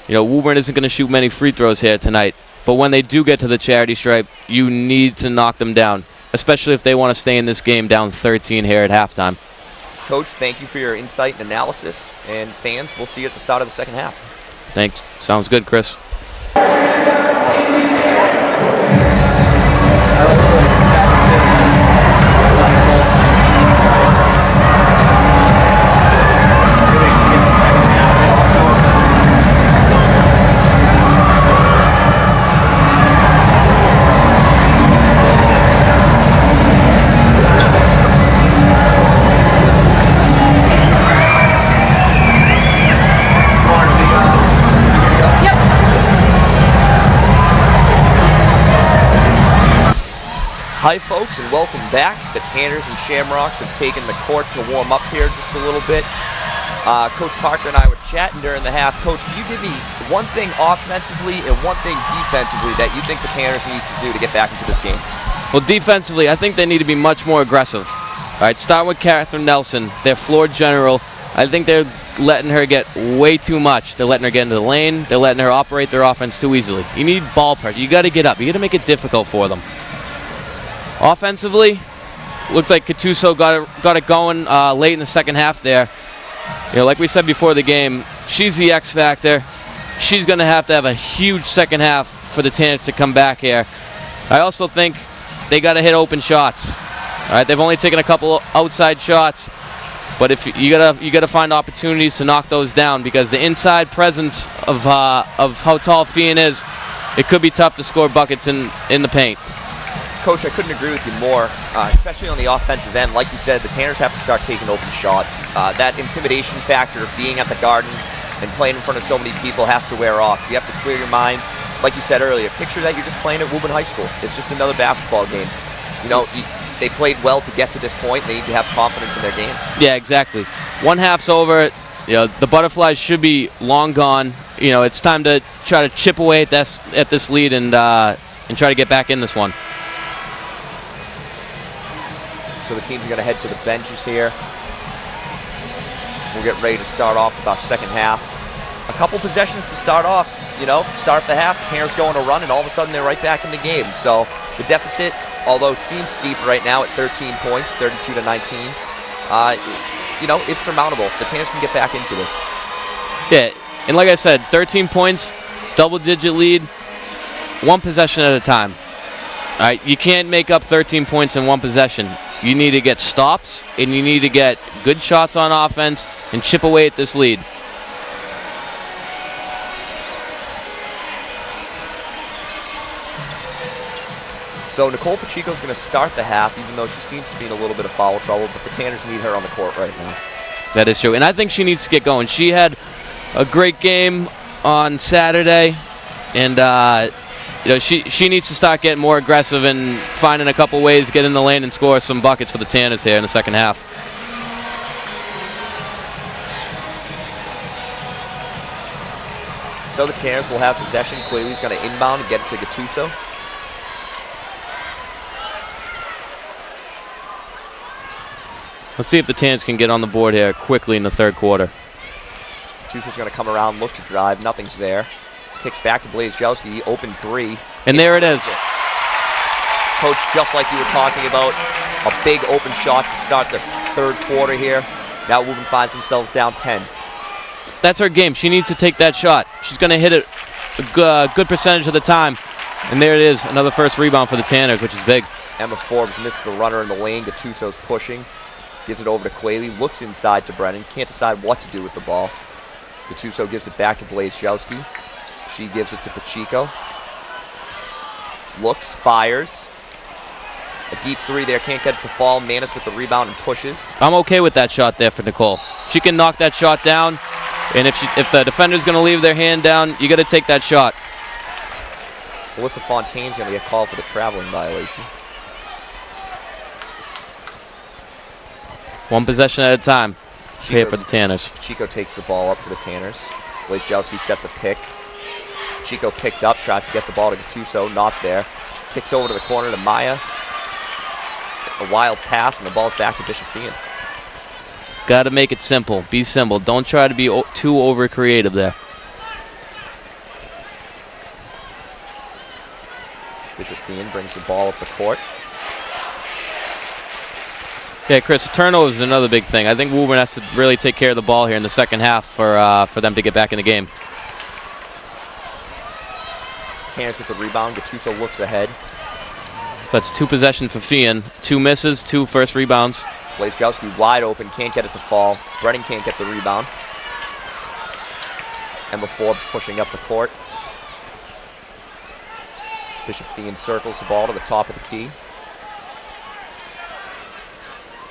You know, Woburn isn't going to shoot many free throws here tonight. But when they do get to the charity stripe, you need to knock them down, especially if they want to stay in this game down 13 here at halftime. Coach, thank you for your insight and analysis. And fans, we'll see you at the start of the second half. Thanks. Sounds good, Chris. Hi folks, and welcome back. The Tanners and Shamrocks have taken the court to warm up here just a little bit. Coach Parker and I were chatting during the half. Coach, can you give me one thing offensively and one thing defensively that you think the Tanners need to do to get back into this game? Well, defensively, I think they need to be much more aggressive. All right, start with Catherine Nelson, their floor general. I think they're letting her get way too much. They're letting her get into the lane. They're letting her operate their offense too easily. You need ball pressure. You got to get up. You got to make it difficult for them. Offensively, looked like Gattuso got it going late in the second half there. You know, like we said before the game, she's the X factor. She's going to have a huge second half for the Tanners to come back here. I also think they got to hit open shots. All right, they've only taken a couple outside shots, but if you gotta find opportunities to knock those down because the inside presence of how tall Feehan is, it could be tough to score buckets in the paint. Coach, I couldn't agree with you more, especially on the offensive end. Like you said, the Tanners have to start taking open shots. That intimidation factor of being at the Garden and playing in front of so many people has to wear off. You have to clear your mind. Like you said earlier, picture that you're just playing at Woburn High School. It's just another basketball game. You know, they played well to get to this point. They need to have confidence in their game. Yeah, exactly. One half's over. You know, the Butterflies should be long gone. You know, it's time to try to chip away at this lead and try to get back in this one. So the teams are going to head to the benches here. We'll get ready to start off with our second half. A couple possessions to start off, start the half, the Tanners going to run, and all of a sudden they're right back in the game. So the deficit, although it seems steep right now at 13 points, 32 to 19, it's surmountable. The Tanners can get back into this. Yeah, and like I said, 13 points, double-digit lead, one possession at a time. All right, you can't make up 13 points in one possession. You need to get stops, and you need to get good shots on offense and chip away at this lead. So Nicole Pacheco's going to start the half, even though she seems to be in a little bit of foul trouble, but the Tanners need her on the court right now. That is true, and I think she needs to get going. She had a great game on Saturday, and she needs to start getting more aggressive and finding a couple ways to get in the lane and score some buckets for the Tanners here in the second half. So the Tanners will have possession. Quayle's going to inbound and get it to Gattuso. Let's see if the Tanners can get on the board here quickly in the third quarter. Gattuso's going to come around, look to drive. Nothing's there. Kicks back to Blazejowski. Open three. And there it is. Coach, just like you were talking about, a big open shot to start the third quarter here. Now Woburn finds themselves down 10. That's her game. She needs to take that shot. She's going to hit it a good percentage of the time. And there it is, another first rebound for the Tanners, which is big. Emma Forbes missed the runner in the lane. Gattuso's pushing. Gives it over to Quayle. Looks inside to Brennan. Can't decide what to do with the ball. Gattuso gives it back to Blazejowski. She gives it to Pacheco. Looks, fires. A deep three there. Can't get it to fall. Manis with the rebound and pushes. I'm okay with that shot there for Nicole. She can knock that shot down. And if the defender's going to leave their hand down, you got to take that shot. Melissa Fontaine's going to get called for the traveling violation. One possession at a time here for the Tanners. Chico takes the ball up for the Tanners. Blazejowski sets a pick. Chico picked up, tries to get the ball to Gattuso, not there. Kicks over to the corner to Maya. A wild pass, and the ball's back to Bishop Feehan. Got to make it simple. Be simple. Don't try to be too over creative there. Bishop Feehan brings the ball up the court. Yeah, Chris, turnovers is another big thing. I think Woburn has to really take care of the ball here in the second half for them to get back in the game. Tanners with the rebound. Gattuso looks ahead. So that's two possessions for Feehan. Two misses, two first rebounds. Blazejowski wide open, can't get it to fall. Brennan can't get the rebound. Emma Forbes pushing up the court. Bishop Feehan circles the ball to the top of the key.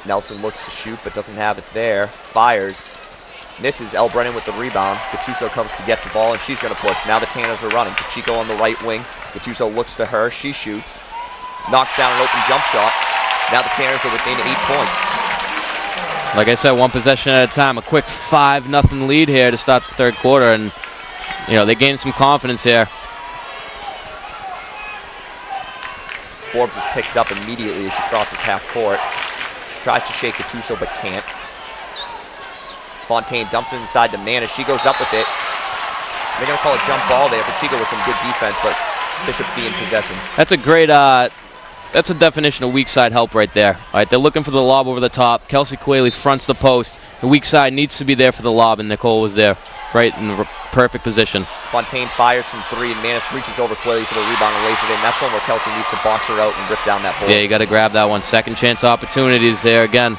Nelson looks to shoot but doesn't have it there. Fires. Misses. El Brennan with the rebound. Gattuso comes to get the ball and she's going to push. Now the Tanners are running. Pacheco on the right wing. Gattuso looks to her. She shoots. Knocks down an open jump shot. Now the Tanners are within 8 points. Like I said, one possession at a time. A quick 5-0 lead here to start the third quarter, and they gained some confidence here. Forbes is picked up immediately as she crosses half court. Tries to shake Gattuso but can't. Fontaine dumps it inside to Manis. She goes up with it. They're going to call a jump ball there. Pacheco with some good defense, but Bishop Feehan possession. That's a great, that's a definition of weak side help right there. All right, they're looking for the lob over the top. Kelsey Quayle fronts the post. The weak side needs to be there for the lob, and Nicole was there, right in the perfect position. Fontaine fires from three, and Manis reaches over Quayle for the rebound and lays it in. That's one where Kelsey needs to box her out and rip down that board. Yeah, you got to grab that one. Second chance opportunities there again.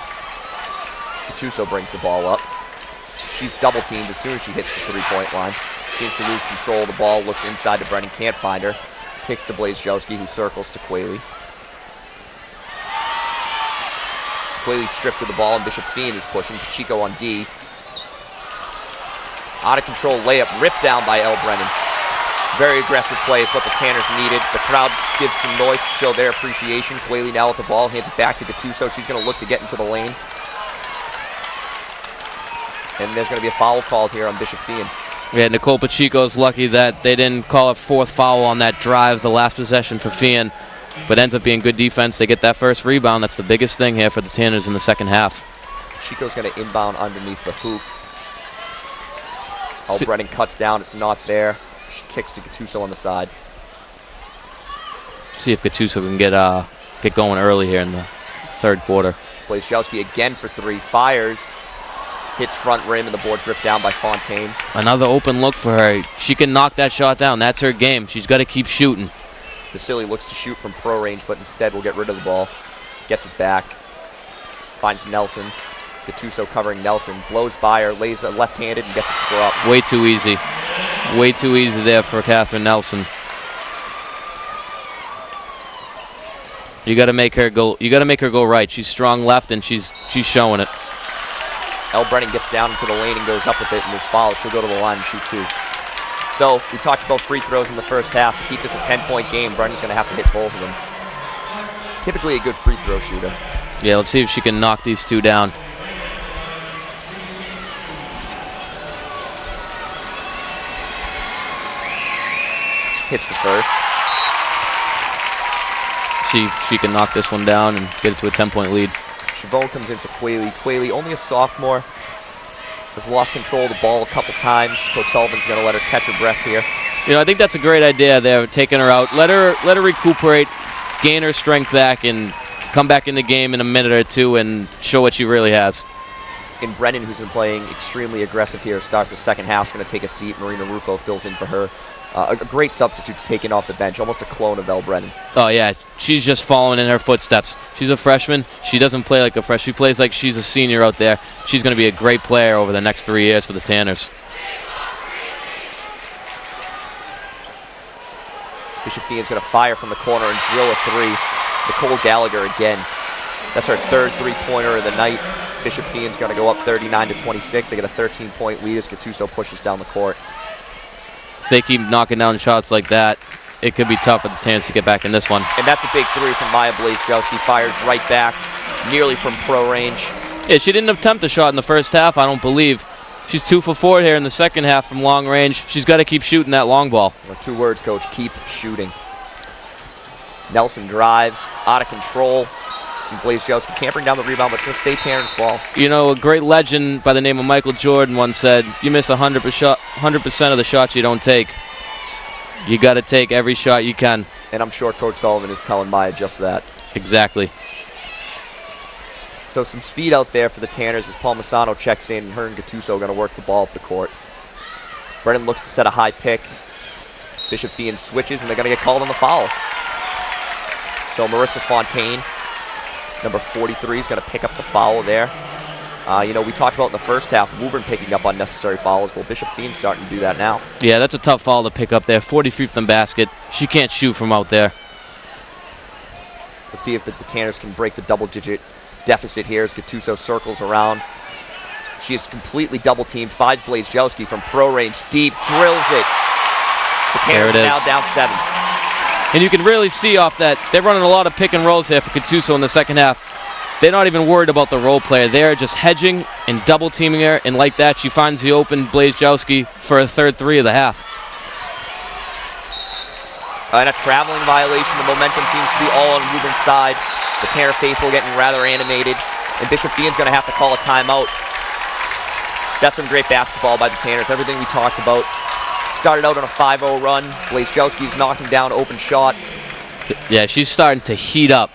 Gattuso brings the ball up. She's double teamed as soon as she hits the three-point line. Seems to lose control of the ball, looks inside to Brennan, can't find her. Kicks to Blazejowski, who circles to Quayle. Quayle stripped of the ball, and Bishop Feehan is pushing. Pacheco on D. Out of control layup, ripped down by El Brennan. Very aggressive play is what the Tanners needed. The crowd gives some noise to show their appreciation. Quayle now with the ball, hands it back to Gattuso. She's going to look to get into the lane. And there's going to be a foul called here on Bishop Feehan. Yeah, Nicole Pacheco's lucky that they didn't call a fourth foul on that drive, the last possession for Feehan. But ends up being good defense. They get that first rebound. That's the biggest thing here for the Tanners in the second half. Chico's going to inbound underneath the hoop. Brennan cuts down. It's not there. She kicks to Gattuso on the side. See if Gattuso can get going early here in the third quarter. Blazejowski again for three. Fires. Hits front rim, and the board's ripped down by Fontaine. Another open look for her. She can knock that shot down. That's her game. She's got to keep shooting. Vasily looks to shoot from pro range, but instead will get rid of the ball. Gets it back. Finds Nelson. Gattuso covering Nelson. Blows by her, lays a left-handed, and gets it to go up. Way too easy. Way too easy there for Catherine Nelson. You got to make her go. You got to make her go right. She's strong left, and she's showing it. Brennan gets down into the lane and goes up with it, and is fouled. She'll go to the line and shoot two. So we talked about free throws in the first half. To keep this a 10-point game, Brennan's going to have to hit both of them. Typically a good free throw shooter. Yeah, let's see if she can knock these two down. Hits the first. See if she can knock this one down and get it to a 10-point lead. Chavon comes in for Quayle. Quayle, only a sophomore, has lost control of the ball a couple times. Coach Sullivan's going to let her catch her breath here. You know, I think that's a great idea there, taking her out. Let her recuperate, gain her strength back, and come back in the game in a minute or two and show what she really has. And Brennan, who's been playing extremely aggressive here, starts the second half, going to take a seat. Marina Rufo fills in for her. A great substitute taken off the bench, almost a clone of Elle Brennan. Oh, yeah. She's just following in her footsteps. She's a freshman. She doesn't play like a freshman. She plays like she's a senior out there. She's going to be a great player over the next 3 years for the Tanners. Bishop Feehan's going to fire from the corner and drill a three. Nicole Gallagher again. That's her third three-pointer of the night. Bishop Feehan's going to go up 39-26. They get a 13-point lead as Gattuso pushes down the court. If they keep knocking down shots like that, it could be tough for the Tanners to get back in this one. And that's a big three from Maya Blazejowski. Fires right back, nearly from pro range. Yeah, she didn't attempt a shot in the first half, I don't believe. She's 2 for 4 here in the second half from long range. She's got to keep shooting that long ball. Well, 2 words, Coach, keep shooting. Nelson drives, out of control. And Blazejowski can't bring down the rebound, but it's going to stay Tanners' ball. You know, a great legend by the name of Michael Jordan once said, you miss 100% of the shots you don't take. You got to take every shot you can. And I'm sure Coach Sullivan is telling Maya just that. Exactly. So some speed out there for the Tanners as Palmisano checks in, and her and Gattuso are going to work the ball up the court. Brennan looks to set a high pick. Bishop Feehan switches, and they're going to get called on the foul. So Marissa Fontaine, number 43, is going to pick up the foul there. You know, we talked about in the first half, Woburn picking up unnecessary fouls. Well, Bishop Feehan's starting to do that now. Yeah, that's a tough foul to pick up there. 43 from the basket. She can't shoot from out there. Let's see if the Tanners can break the double-digit deficit here as Gattuso circles around. She is completely double-teamed. 5 Blazejowski from pro range, deep, drills it. The Tanners now down 7. And you can really see off that they're running a lot of pick and rolls here for Gattuso in the second half. They're not even worried about the role player. They're just hedging and double teaming her, and like that, she finds the open Blazejowski for a third three of the half. And a traveling violation. The momentum seems to be all on Woburn's side. The Tanner faithful getting rather animated, and Bishop Feehan's going to have to call a timeout. That's some great basketball by the Tanners. Everything we talked about. Started out on a 5-0 run. Blazejowski's knocking down open shots. Yeah, she's starting to heat up.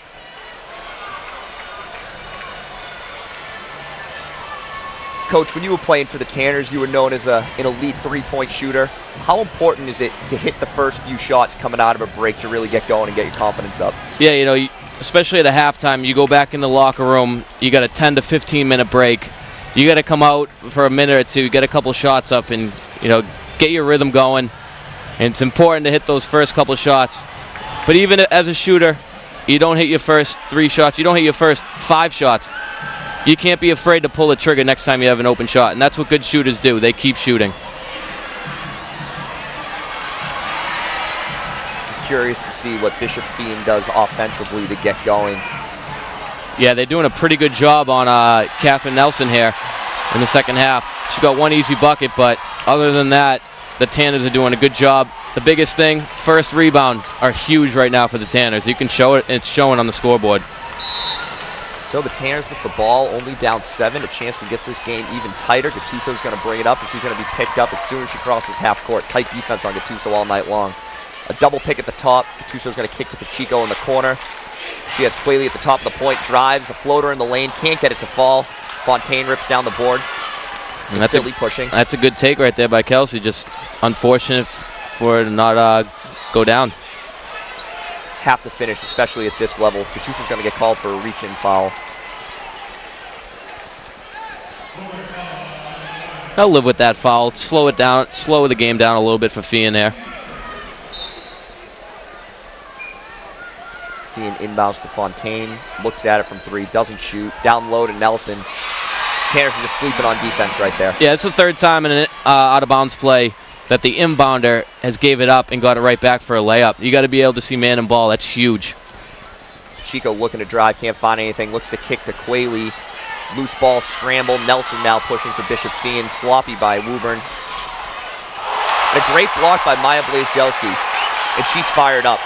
Coach, when you were playing for the Tanners, you were known as an elite three-point shooter. How important is it to hit the first few shots coming out of a break to really get going and get your confidence up? Yeah, you know, especially at a halftime, you go back in the locker room, you got a 10 to 15-minute break. You got to come out for a minute or two, get a couple shots up, and, you know, get your rhythm going. And it's important to hit those first couple shots. But even as a shooter, you don't hit your first 3 shots, you don't hit your first 5 shots. You can't be afraid to pull the trigger next time you have an open shot, and that's what good shooters do. They keep shooting. I'm curious to see what Bishop Feehan does offensively to get going. Yeah, they're doing a pretty good job on Catherine Nelson here in the second half. She got 1 easy bucket, but other than that, the Tanners are doing a good job. The biggest thing, first rebounds are huge right now for the Tanners. You can show it, and it's showing on the scoreboard. So the Tanners with the ball, only down 7, a chance to get this game even tighter. Gattuso's going to bring it up, and she's going to be picked up as soon as she crosses half court. Tight defense on Gattuso all night long. A double pick at the top. Gattuso's going to kick to Pacheco in the corner. She has Quayle at the top of the point, drives, a floater in the lane, can't get it to fall. Fontaine rips down the board. And that's silly pushing. That's a good take right there by Kelsey. Just unfortunate for it to not go down. Have to finish, especially at this level. Gattuso's going to get called for a reach-in foul. I'll live with that foul. Slow it down, slow the game down a little bit for Feehan there. Feehan inbounds to Fontaine, looks at it from 3, doesn't shoot. Down low to Nelson. Tanners are just sleeping on defense right there. Yeah, it's the third time in an out-of-bounds play that the inbounder has gave it up and got it right back for a layup. You got to be able to see man and ball. That's huge. Chico looking to drive, can't find anything. Looks to kick to Quayle. Loose ball scramble. Nelson now pushing for Bishop Feehan. Sloppy by Woburn. And a great block by Maya Blazejowski. And she's fired up.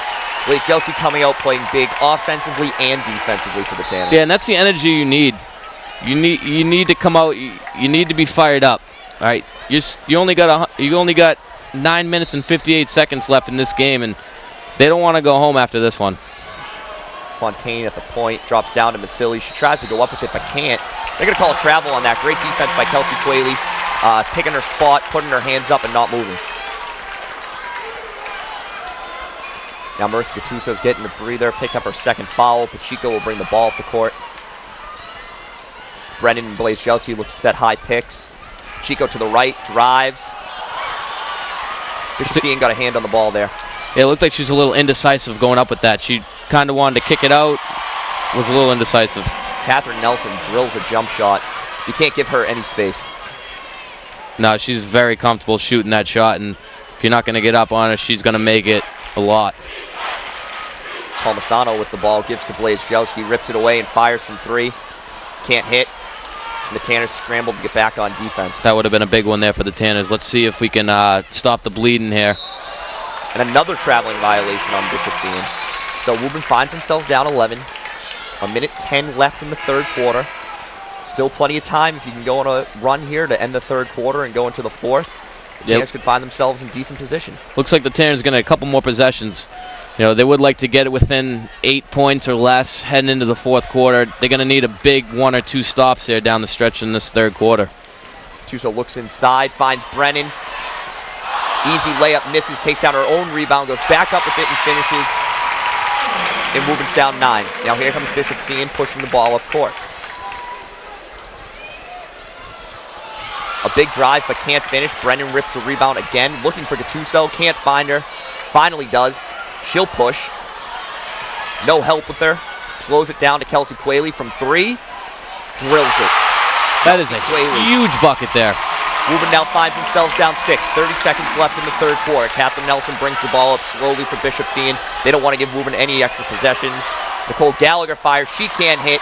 Blazejowski coming out playing big offensively and defensively for the Tanners. Yeah, and that's the energy you need. You need to come out. You need to be fired up. All right, you only got 9 minutes and 58 seconds left in this game, and they don't want to go home after this one. Fontaine at the point, drops down to Masili. She tries to go up with it, but can't. They're going to call a travel on that. Great defense by Kelsey Quayle, picking her spot, putting her hands up, and not moving. Now Mercy Gattuso's getting a breather, picked up her second foul. Pacheco will bring the ball up the court. Brennan and Blazejowski look to set high picks. Chico to the right, drives. Bishop Feehan got a hand on the ball there. Yeah, it looked like she's a little indecisive going up with that. She kind of wanted to kick it out, was a little indecisive. Catherine Nelson drills a jump shot. You can't give her any space. No, she's very comfortable shooting that shot, and if you're not going to get up on her, she's going to make it a lot. Palmisano with the ball, gives to Blazejowski, rips it away and fires from 3. Can't hit. And the Tanners scrambled to get back on defense. That would have been a big one there for the Tanners. Let's see if we can stop the bleeding here. And another traveling violation on Bishop Feehan. So Woburn finds themselves down 11. 1:10 left in the third quarter. Still plenty of time if you can go on a run here to end the third quarter and go into the fourth. The Tanners could find themselves in decent position. Looks like the Tanners are going to a couple more possessions. You know, they would like to get it within 8 points or less heading into the fourth quarter. They're going to need a big 1 or 2 stops there down the stretch in this third quarter. Tuso looks inside, finds Brennan. Easy layup, misses, takes down her own rebound, goes back up with it and finishes. And Woburn's down 9. Now here comes Bishop Feehan pushing the ball up court. A big drive but can't finish. Brennan rips the rebound again, looking for Gattuso, can't find her. Finally does. She'll push. No help with her. Slows it down to Kelsey Quayle from 3. Drills it. That is a huge bucket there. Woburn now finds themselves down 6. 30 seconds left in the third quarter. Catherine Nelson brings the ball up slowly for Bishop Feehan. They don't want to give Woburn any extra possessions. Nicole Gallagher fires. She can't hit.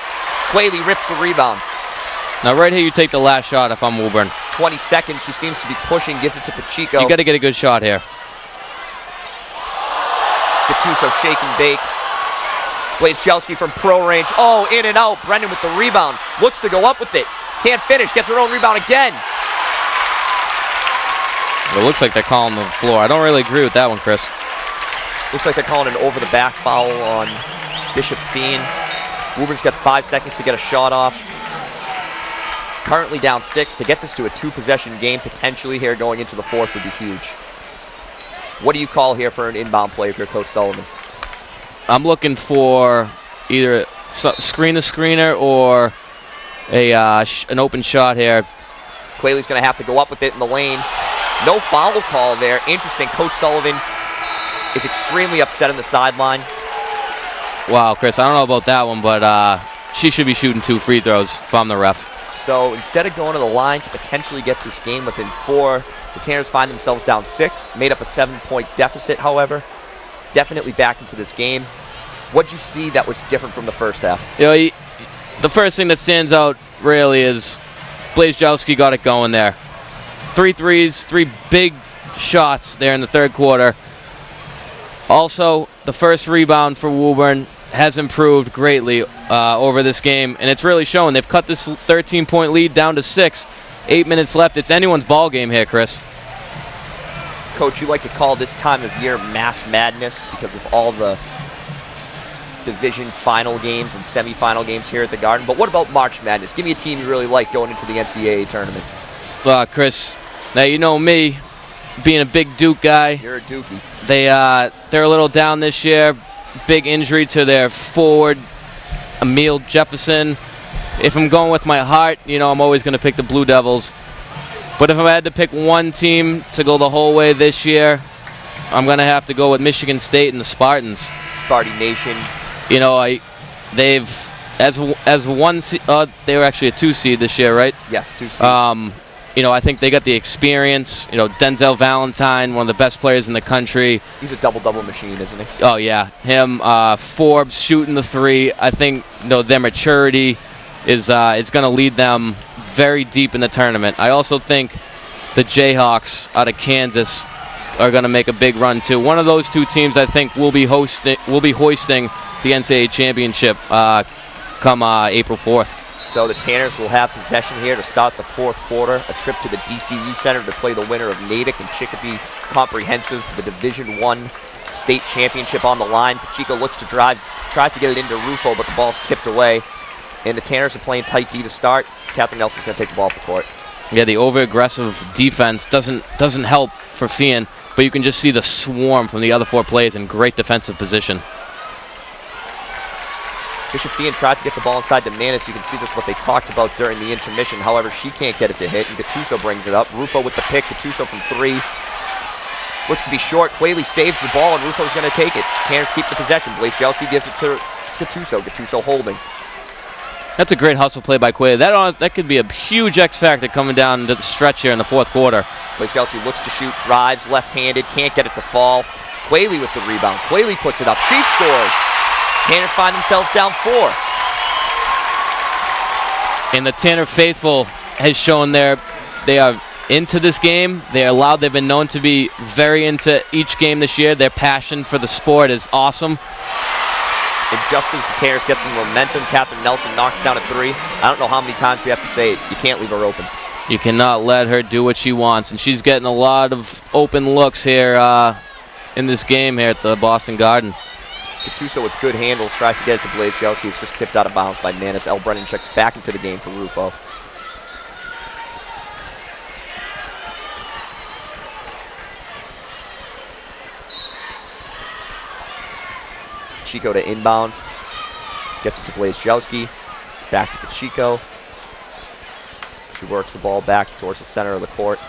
Quayle rips the rebound. Now right here you take the last shot if I'm Woburn. 20 seconds. She seems to be pushing. Gives it to Pacheco. You got to get a good shot here. Gattuso shake and bake. Blazejowski from pro range. Oh, in and out. Brendan with the rebound. Looks to go up with it. Can't finish. Gets her own rebound again. It looks like they're calling the floor. I don't really agree with that one, Chris. Looks like they're calling an over-the-back foul on Bishop Feehan. Woburn's got 5 seconds to get a shot off. Currently down 6. To get this to a 2-possession game potentially here going into the fourth would be huge. What do you call here for an inbound play if you're Coach Sullivan? I'm looking for either screener or an open shot here. Quayle's going to have to go up with it in the lane. No foul call there. Interesting. Coach Sullivan is extremely upset on the sideline. Wow, Chris, I don't know about that one, but she should be shooting 2 free throws if I'm the ref. So instead of going to the line to potentially get this game within 4, the Tanners find themselves down 6, made up a 7-point deficit, however. Definitely back into this game. What'd you see that was different from the first half? You know, the first thing that stands out really is Blazejowski got it going there. 3 threes, 3 big shots there in the third quarter. Also, the first rebound for Woburn has improved greatly over this game, and it's really showing. They've cut this 13-point lead down to 6. 8 minutes left. It's anyone's ball game here, Chris. Coach, you like to call this time of year mass madness because of all the division final games and semifinal games here at the Garden. But what about March Madness? Give me a team you really like going into the NCAA tournament. Chris, now you know me, being a big Duke guy. You're a Dookie. They're a little down this year. Big injury to their forward, Emil Jefferson. If I'm going with my heart, I'm always going to pick the Blue Devils. But if I had to pick one team to go the whole way this year, I'm going to have to go with Michigan State and the Spartans. Sparty Nation. They've as one they were actually a 2 seed this year, right? Yes, 2 seed. I think they got the experience. Denzel Valentine, one of the best players in the country. He's a double-double machine, isn't he? Oh yeah, him. Forbes shooting the 3. I think their maturity is going to lead them very deep in the tournament. I also think the Jayhawks out of Kansas are going to make a big run too. One of those 2 teams I think will be hoisting the NCAA championship come April 4th. So the Tanners will have possession here to start the 4th quarter. A trip to the DCU Center to play the winner of Natick and Chicopee Comprehensive for the Division I state championship on the line. Pacheco looks to drive, tries to get it into Rufo, but the ball's tipped away. And the Tanners are playing tight D to start. Catherine Nelson's going to take the ball off the court. Yeah, the over-aggressive defense doesn't help for Feehan, but you can just see the swarm from the other 4 players in great defensive position. Bishop Feehan tries to get the ball inside to Manis. You can see this what they talked about during the intermission. However, she can't get it to hit, and Gattuso brings it up. Rufo with the pick. Gattuso from 3. Looks to be short. Quayle saves the ball, and Rufo's going to take it. Tanners keep the possession. Blaze Jelsi gives it to Gattuso. Gattuso holding. That's a great hustle play by Quayle. That could be a huge X factor coming down to the stretch here in the 4th quarter. Blaze Jelsi looks to shoot, drives, left-handed, can't get it to fall. Quayle with the rebound. Quayle puts it up. She scores. Tanners find themselves down 4. And the Tanner faithful has shown they are into this game. They've been known to be very into each game this year. Their passion for the sport is awesome. And just as the Tanners get some momentum, Catherine Nelson knocks down a 3. I don't know how many times we have to say it. You can't leave her open. You cannot let her do what she wants. And she's getting a lot of open looks here in this game here at the Boston Garden. Gattuso with good handles tries to get it to Blaze Jelsi. It's just tipped out of bounds by Manis. L. Brennan checks back into the game for Rufo. Pacheco to inbound. Gets it to Blaze Jelsi. Back to Pacheco. She works the ball back towards the center of the court.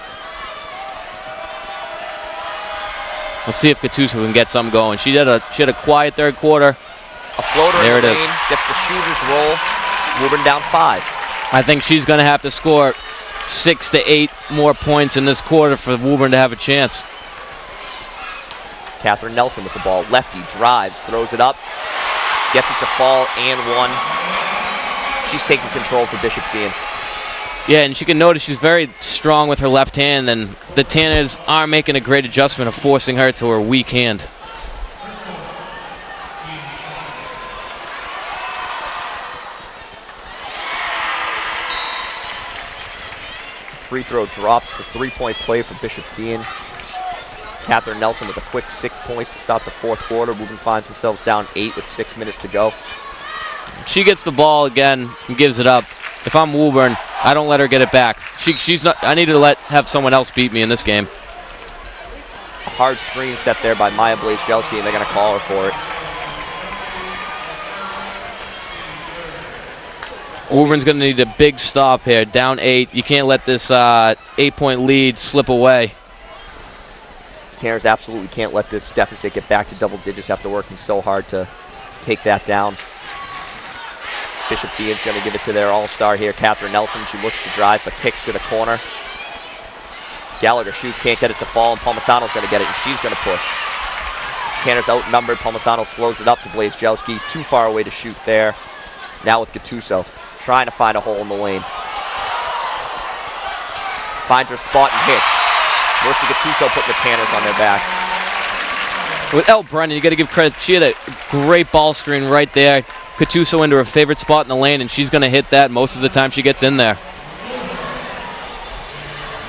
Let's see if Gattuso can get something going. She had a quiet 3rd quarter. A floater there in the it lane. is. Gets the shooter's roll. Woburn down 5. I think she's going to have to score 6 to 8 more points in this quarter for Woburn to have a chance. Catherine Nelson with the ball. Lefty drives, throws it up, gets it to fall and 1. She's taking control for Bishop Feehan. Yeah, and she can notice she's very strong with her left hand, and the Tanners are making a great adjustment of forcing her to her weak hand. Free throw drops. The 3-point play for Bishop Feehan. Catherine Nelson with a quick 6 points to start the 4th quarter. Woburn finds themselves down 8 with 6 minutes to go. She gets the ball again and gives it up. If I'm Woburn, I don't let her get it back. She's not. I need to have someone else beat me in this game. A hard screen set there by Maya Blaze Jelsi, and they're going to call her for it. Woburn's going to need a big stop here. Down 8. You can't let this 8-point lead slip away. Tanners absolutely can't let this deficit get back to double digits after working so hard to take that down. Bishop Feehan's going to give it to their all-star here, Catherine Nelson. She looks to drive, but kicks to the corner. Gallagher shoots, can't get it to fall, and Palmisano's going to get it, and she's going to push. Tanners outnumbered. Palmisano slows it up to Blaze Jelsi. Too far away to shoot there. Now with Gattuso, trying to find a hole in the lane. Finds her spot and hits. Mercy Gattuso putting the Tanners on their back. with Elle Brennan, you got to give credit. She had a great ball screen right there. Gattuso into her favorite spot in the lane, and she's going to hit that most of the time she gets in there.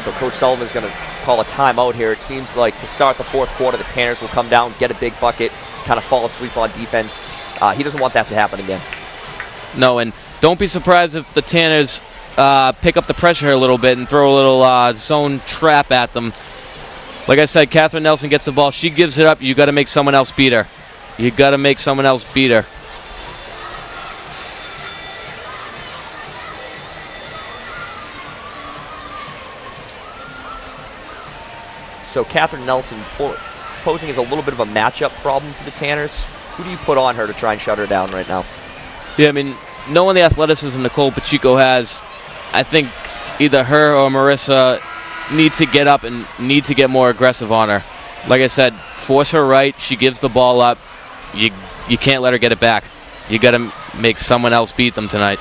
So Coach Sullivan's going to call a timeout here. It seems like to start the fourth quarter, the Tanners will come down, get a big bucket, kind of fall asleep on defense. He doesn't want that to happen again. No, and don't be surprised if the Tanners pick up the pressure here a little bit and throw a little zone trap at them. Like I said, Catherine Nelson gets the ball. She gives it up. You got to make someone else beat her. You got to make someone else beat her. So Catherine Nelson posing as a little bit of a matchup problem for the Tanners. Who do you put on her to try and shut her down right now? Yeah, I mean, knowing the athleticism Nicole Pacheco has, I think either her or Marissa need to get up and need to get more aggressive on her. Like I said, force her right. She gives the ball up. You can't let her get it back. You got to make someone else beat them tonight.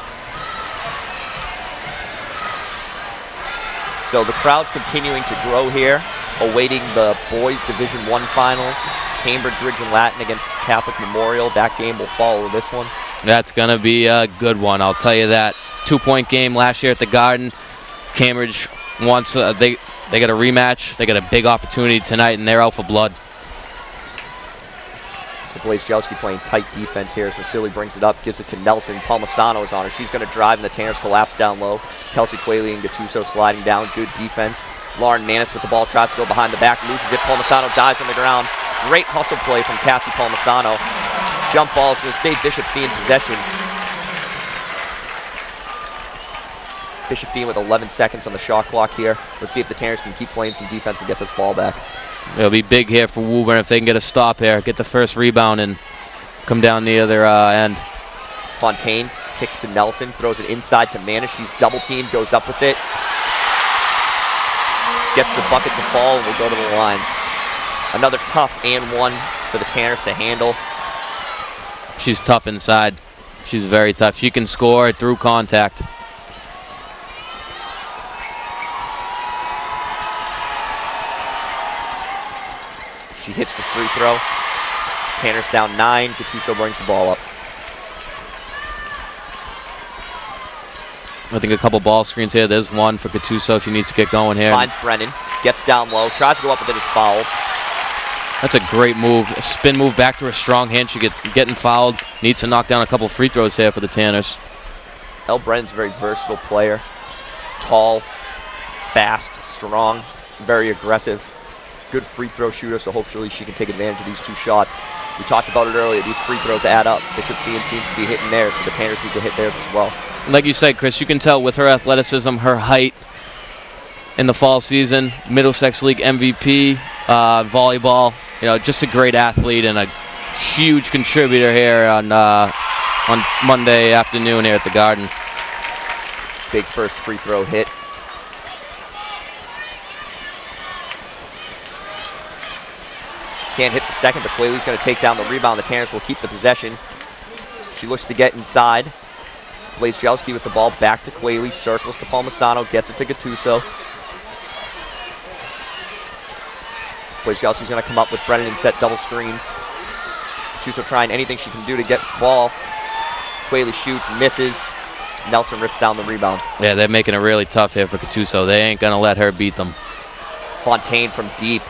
So the crowd's continuing to grow here, awaiting the boys Division I finals. Cambridge Ridge and Latin against Catholic Memorial. That game will follow this one. That's going to be a good one, I'll tell you that. 2-point game last year at the Garden. Cambridge wants, they got a rematch. They got a big opportunity tonight, and they're out for blood. So Blaise Jowski playing tight defense here as Vasily brings it up, gives it to Nelson. Palmisano is on her. She's going to drive, and the Tanners collapse down low. Kelsey Quayle and Gattuso sliding down. Good defense. Lauren Manis with the ball, tries to go behind the back, loses it. Palmisano dives on the ground. Great hustle play from Cassie Palmisano. Jump ball is going to stay Bishop Fee in possession. Bishop Fee with 11 seconds on the shot clock here. Let's see if the Tanners can keep playing some defense and get this ball back. It'll be big here for Woburn if they can get a stop here, get the first rebound and come down the other end. Fontaine kicks to Nelson, throws it inside to Manis. She's double teamed, goes up with it. Gets the bucket to fall and will go to the line. Another tough and one for the Tanners to handle. She's tough inside. She's very tough. She can score through contact. She hits the free throw. Tanners down 9. Gattuso brings the ball up. I think a couple ball screens here. There's one for Gattuso. She needs to get going here. Finds Brennan. Gets down low. Tries to go up with it. It's fouled. That's a great move. A spin move back to her strong hand. She getting fouled. Needs to knock down a couple free throws here for the Tanners. Elle Brennan's a very versatile player. Tall, fast, strong, very aggressive. Good free throw shooter, so hopefully she can take advantage of these two shots. We talked about it earlier. These free throws add up. Bishop Feehan seems to be hitting theirs, so the Tanners need to hit theirs as well. Like you said, Chris, you can tell with her athleticism, her height in the fall season, Middlesex League MVP, volleyball, just a great athlete and a huge contributor here on Monday afternoon here at the Garden. Big first free throw hit. Can't hit the second, but Quayle's going to take down the rebound. The Tanners will keep the possession. She looks to get inside. Blaise Jowski with the ball back to Quayle. Circles to Palmisano. Gets it to Gattuso. Blaise Jowski's going to come up with Brennan and set double screens. Gattuso trying anything she can do to get the ball. Quayle shoots, misses. Nelson rips down the rebound. Yeah, they're making it really tough here for Gattuso. They ain't going to let her beat them. Fontaine from deep.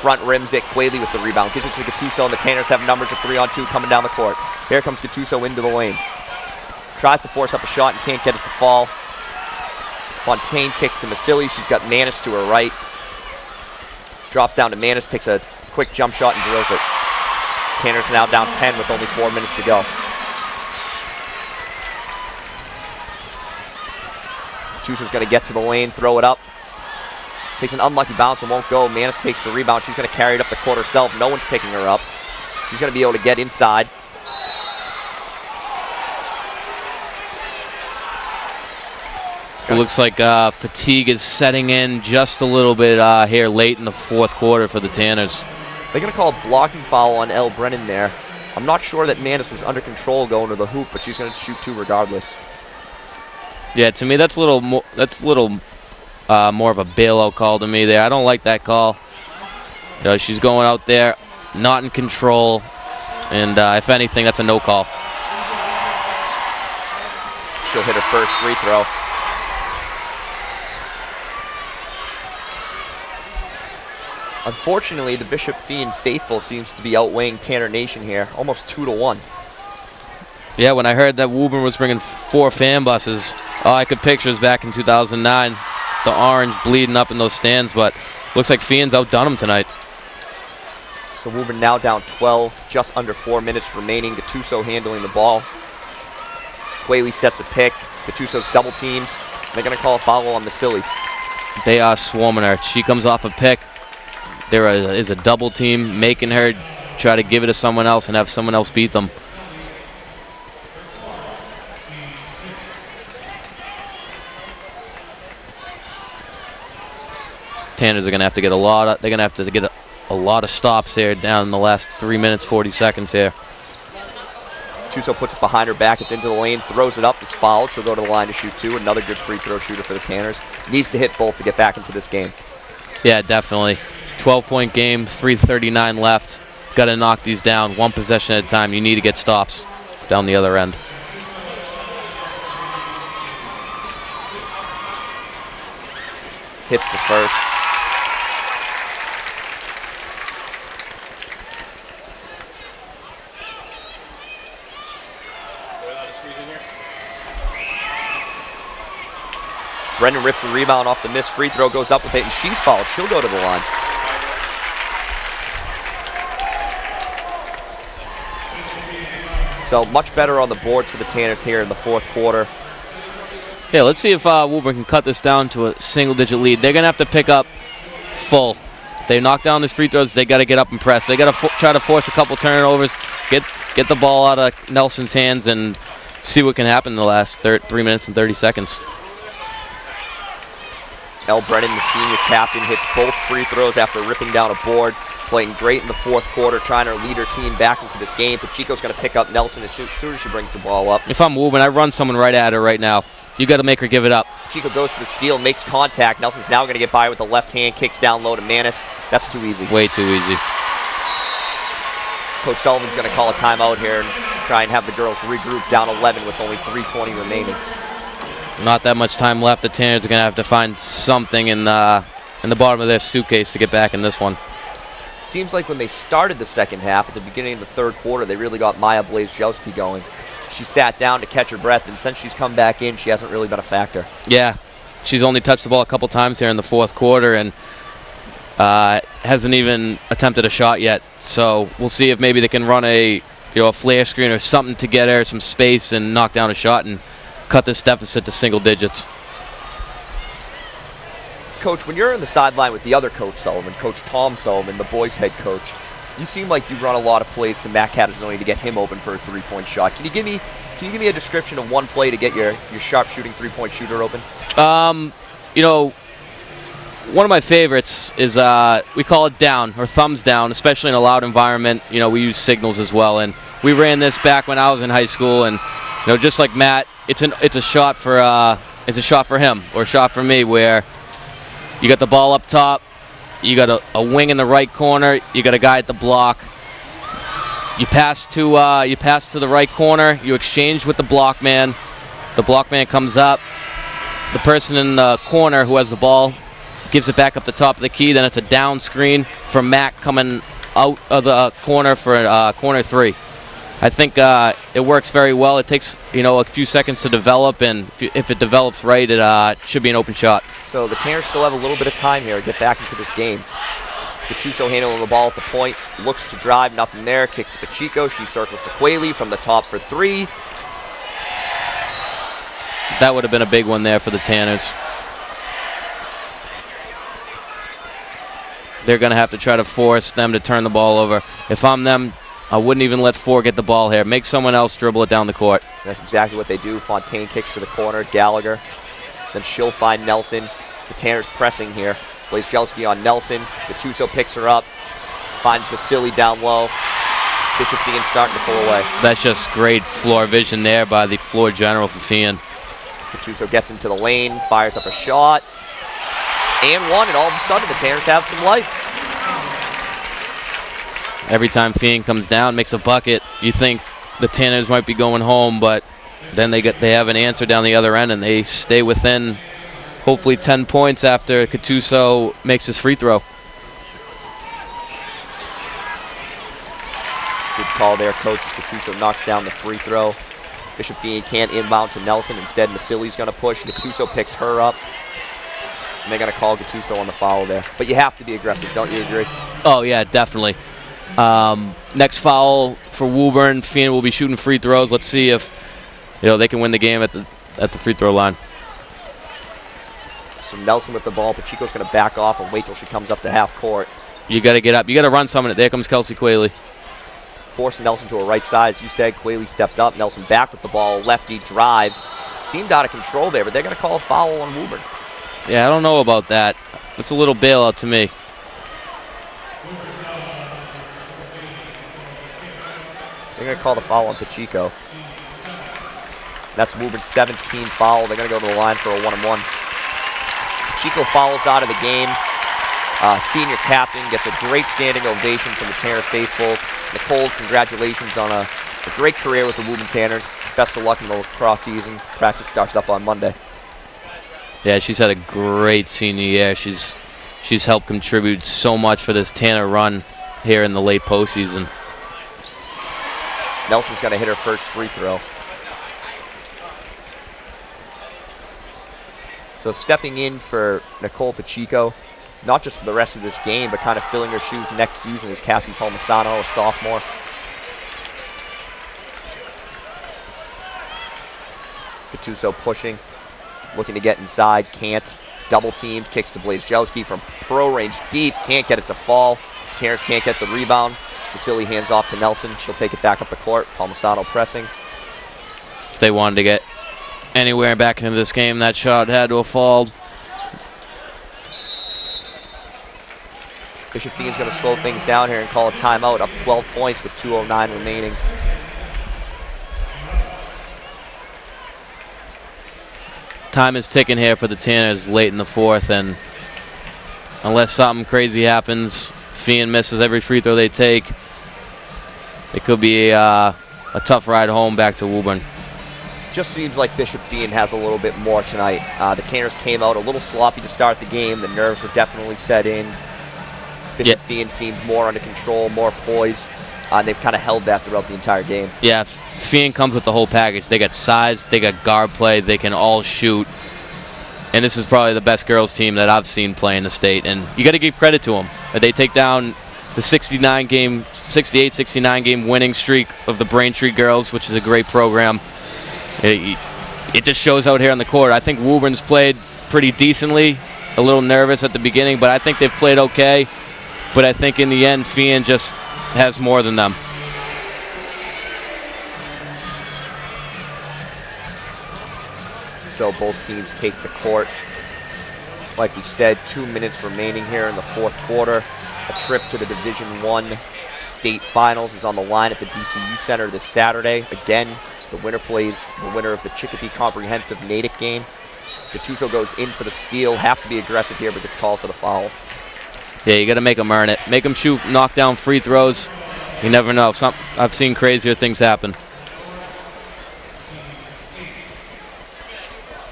Front rims it. Quayle with the rebound. Gives it to Gattuso, and the Tanners have numbers of 3-on-2 coming down the court. Here comes Gattuso into the lane. Tries to force up a shot and can't get it to fall. Fontaine kicks to Vasily. She's got Manis to her right. Drops down to Manis, takes a quick jump shot and drills it. Tanners now down 10 with only 4 minutes to go. Gattuso's going to get to the lane, throw it up. Takes an unlucky bounce and won't go. Manis takes the rebound. She's going to carry it up the court herself. No one's picking her up. She's going to be able to get inside. It looks like fatigue is setting in just a little bit here late in the fourth quarter for the Tanners. They're going to call a blocking foul on Elle Brennan there. I'm not sure that Manis was under control going to the hoop, but she's going to shoot two regardless. Yeah, to me that's a little more more of a bailout call to me there. I don't like that call. She's going out there not in control, and if anything, that's a no call. She'll hit her first free throw. Unfortunately, the Bishop Feehan faithful seems to be outweighing Tanner Nation here, almost 2-1. Yeah, when I heard that Woburn was bringing 4 fan buses, all I could picture was back in 2009, the orange bleeding up in those stands, but looks like Feehan's outdone them tonight. So Woburn now down 12, just under 4 minutes remaining. Gattuso handling the ball. Quayle sets a pick. Gattuso's double teams. They're going to call a foul on Vasily. They are swarming her. She comes off a pick. There is a double team making her try to give it to someone else and have someone else beat them. Tanners are going to have to get a lot of, they're going to have to get a lot of stops here down in the last 3 minutes 40 seconds here. Gattuso puts it behind her back. It's into the lane, throws it up. It's fouled. She'll go to the line to shoot 2. Another good free throw shooter for the Tanners. Needs to hit both to get back into this game. Yeah, definitely. 12-point game, 3:39 left. Got to knock these down one possession at a time. You need to get stops down the other end. Hits the first. Brendan rips the rebound off the missed free throw, goes up with it, and she's fouled. She'll go to the line. So much better on the boards for the Tanners here in the fourth quarter. Yeah, let's see if Woburn can cut this down to a single-digit lead. They're going to have to pick up full. They knock down these free throws. They got to get up and press. They got to try to force a couple turnovers, get the ball out of Nelson's hands, and see what can happen in the last 3 minutes and 30 seconds. El Brennan, the senior captain, hits both free throws after ripping down a board. Playing great in the fourth quarter, trying to lead her team back into this game. Pacheco's going to pick up Nelson as soon as she brings the ball up. If I'm Woburn, I run someone right at her right now. You got to make her give it up. Pacheco goes for the steal, makes contact. Nelson's now going to get by with the left hand, kicks down low to Manis. That's too easy. Way too easy. Coach Sullivan's going to call a timeout here and try and have the girls regroup down 11 with only 3:20 remaining. Not that much time left. The Tanners are going to have to find something in the bottom of their suitcase to get back in this one. Seems like when they started the second half, at the beginning of the third quarter, they really got Maya Blazejowski going. She sat down to catch her breath, and since she's come back in, she hasn't really been a factor. Yeah, she's only touched the ball a couple times here in the fourth quarter, and hasn't even attempted a shot yet. So we'll see if maybe they can run a flare screen or something to get her some space and knock down a shot and cut this deficit to single digits. Coach, when you're in the sideline with the other Coach Sullivan, Coach Tom Sullivan, the boys' head coach, you seem like you run a lot of plays to Matt Catazzoni to get him open for a three-point shot. Can you give me a description of one play to get your sharp-shooting three-point shooter open? One of my favorites is we call it down or thumbs down, especially in a loud environment. We use signals as well, and we ran this back when I was in high school, and just like Matt, it's a shot for him or a shot for me where you got the ball up top, you got a wing in the right corner, you got a guy at the block. You pass to the right corner, you exchange with the block man. The block man comes up. The person in the corner who has the ball gives it back up the top of the key. Then it's a down screen for Matt coming out of the corner for corner three. I think it works very well. It takes a few seconds to develop, and if it develops right, it should be an open shot. So the Tanners still have a little bit of time here to get back into this game. Gattuso handling the ball at the point, looks to drive, nothing there, kicks to Pacheco, she circles to Quayle from the top for three. That would have been a big one there for the Tanners. They're going to have to try to force them to turn the ball over. If I'm them, I wouldn't even let four get the ball here. Make someone else dribble it down the court. That's exactly what they do. Fontaine kicks to the corner, Gallagher. Then she'll find Nelson. The Tanners pressing here. Blazejowski on Nelson. Gattuso picks her up. Finds Vasily down low. Bishop Feehan starting to pull away. That's just great floor vision there by the floor general for Feehan. Gattuso gets into the lane, fires up a shot. And one, and all of a sudden the Tanners have some life. Every time Feehan comes down, makes a bucket, you think the Tanners might be going home, but then they have an answer down the other end, and they stay within hopefully 10 points after Gattuso makes his free throw. Good call there, Coach. Gattuso knocks down the free throw. Bishop Feehan can't inbound to Nelson. Instead, Masili's going to push. Gattuso picks her up. And they're going to call Gattuso on the foul there. But you have to be aggressive, don't you agree? Oh, yeah, definitely. Next foul for Woburn. Feehan will be shooting free throws. Let's see if they can win the game at the free throw line. So Nelson with the ball. Pacheco's going to back off and wait till she comes up to half court. You got to get up. You got to run some of it. There comes Kelsey Quayle. Forced Nelson to a right side. As you said, Quayle stepped up. Nelson back with the ball. Lefty drives. Seemed out of control there, but they're going to call a foul on Woburn. Yeah, I don't know about that. It's a little bailout to me. They're going to call the foul on Pacheco. That's Woburn's 17th foul. They're going to go to the line for a 1-and-1. Pacheco fouls out of the game. Senior captain gets a great standing ovation from the Tanner faithful. Nicole, congratulations on a great career with the Woburn Tanners. Best of luck in the lacrosse season. Practice starts up on Monday. Yeah, she's had a great senior year. She's helped contribute so much for this Tanner run here in the late postseason. Nelson's going to hit her first free throw. So stepping in for Nicole Pacheco, not just for the rest of this game, but kind of filling her shoes next season, is Cassie Palmisano, a sophomore. Gattuso pushing, looking to get inside, can't. Double teamed, kicks to Blazejowski from pro range deep, can't get it to fall. Tanners can't get the rebound. Vasily hands off to Nelson. She'll take it back up the court. Palmisano pressing. If they wanted to get anywhere back into this game, that shot had to have fallen. Bishop Feehan's going to slow things down here and call a timeout, up 12 points with 2:09 remaining. Time is ticking here for the Tanners late in the fourth, and unless something crazy happens, Feehan misses every free throw they take. It could be a tough ride home back to Woburn. Just seems like Bishop Feehan has a little bit more tonight. The Tanners came out a little sloppy to start the game. The nerves were definitely set in. Bishop Feehan seemed more under control, more poised. They've kind of held that throughout the entire game. Yeah, Feehan comes with the whole package. They got size, they got guard play, they can all shoot. And this is probably the best girls team that I've seen play in the state. And you got to give credit to them. They take down the 68-69 game winning streak of the Braintree girls, which is a great program. It just shows out here on the court. I think Woburn's played pretty decently, a little nervous at the beginning, but I think they've played okay. But I think in the end, Feehan just has more than them. So both teams take the court. Like we said, 2 minutes remaining here in the fourth quarter. A trip to the Division I state finals is on the line at the DCU Center this Saturday. Again, the winner plays the winner of the Chicopee Comprehensive Natick game. Gattuso goes in for the steal. Have to be aggressive here, but gets called for the foul. Yeah, you got to make them earn it. Make them shoot knockdown free throws. You never know. I've seen crazier things happen.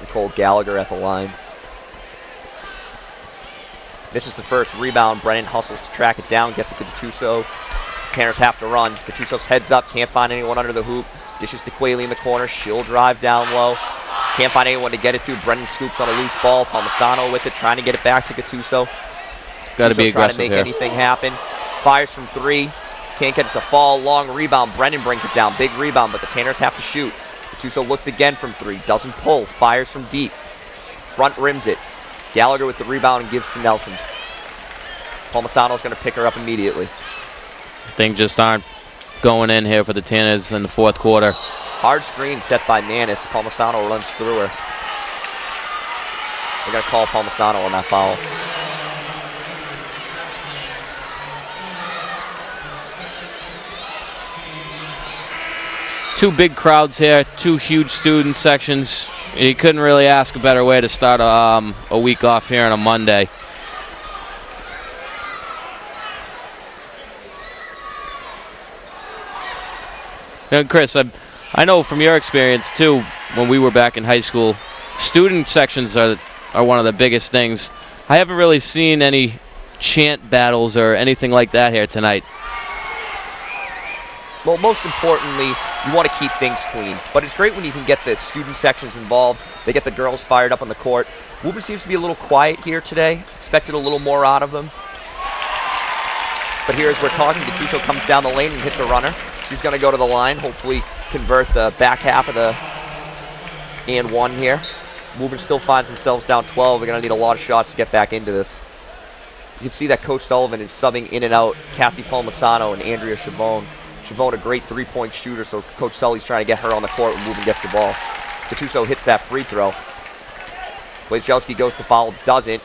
Nicole Gallagher at the line. This is the first rebound. Brennan hustles to track it down, gets it to Gattuso. Tanners have to run. Gattuso's heads up, can't find anyone under the hoop. Dishes to Quayle in the corner. She'll drive down low. Can't find anyone to get it to. Brennan scoops on a loose ball. Palmisano with it, trying to get it back to Gattuso. Got to be aggressive trying to make here. anything happen. Fires from three. Can't get it to fall. Long rebound. Brennan brings it down. Big rebound, but the Tanners have to shoot. Gattuso looks again from three. Doesn't pull. Fires from deep. Front rims it. Gallagher with the rebound and gives to Nelson. Palmisano's going to pick her up immediately. Things just aren't going in here for the Tanners in the fourth quarter. Hard screen set by Manis. Palmisano runs through her. They're going to call Palmisano on that foul. Two big crowds here, two huge student sections. You couldn't really ask a better way to start a week off here on a Monday. And Chris, I know from your experience too, when we were back in high school, student sections are one of the biggest things. I haven't really seen any chant battles or anything like that here tonight. Well, most importantly, you want to keep things clean. But it's great when you can get the student sections involved. They get the girls fired up on the court. Woburn seems to be a little quiet here today. Expected a little more out of them. But here as we're talking, Gattuso comes down the lane and hits a runner. She's going to go to the line, hopefully convert the back half of the and one here. Woburn still finds themselves down 12. They're going to need a lot of shots to get back into this. You can see that Coach Sullivan is subbing in and out Cassie Palmisano and Andrea Chavone. Chavone, a great three-point shooter, so Coach Sully's trying to get her on the court when Woburn gets the ball. Gattuso hits that free throw. Blazejowski goes to foul, doesn't.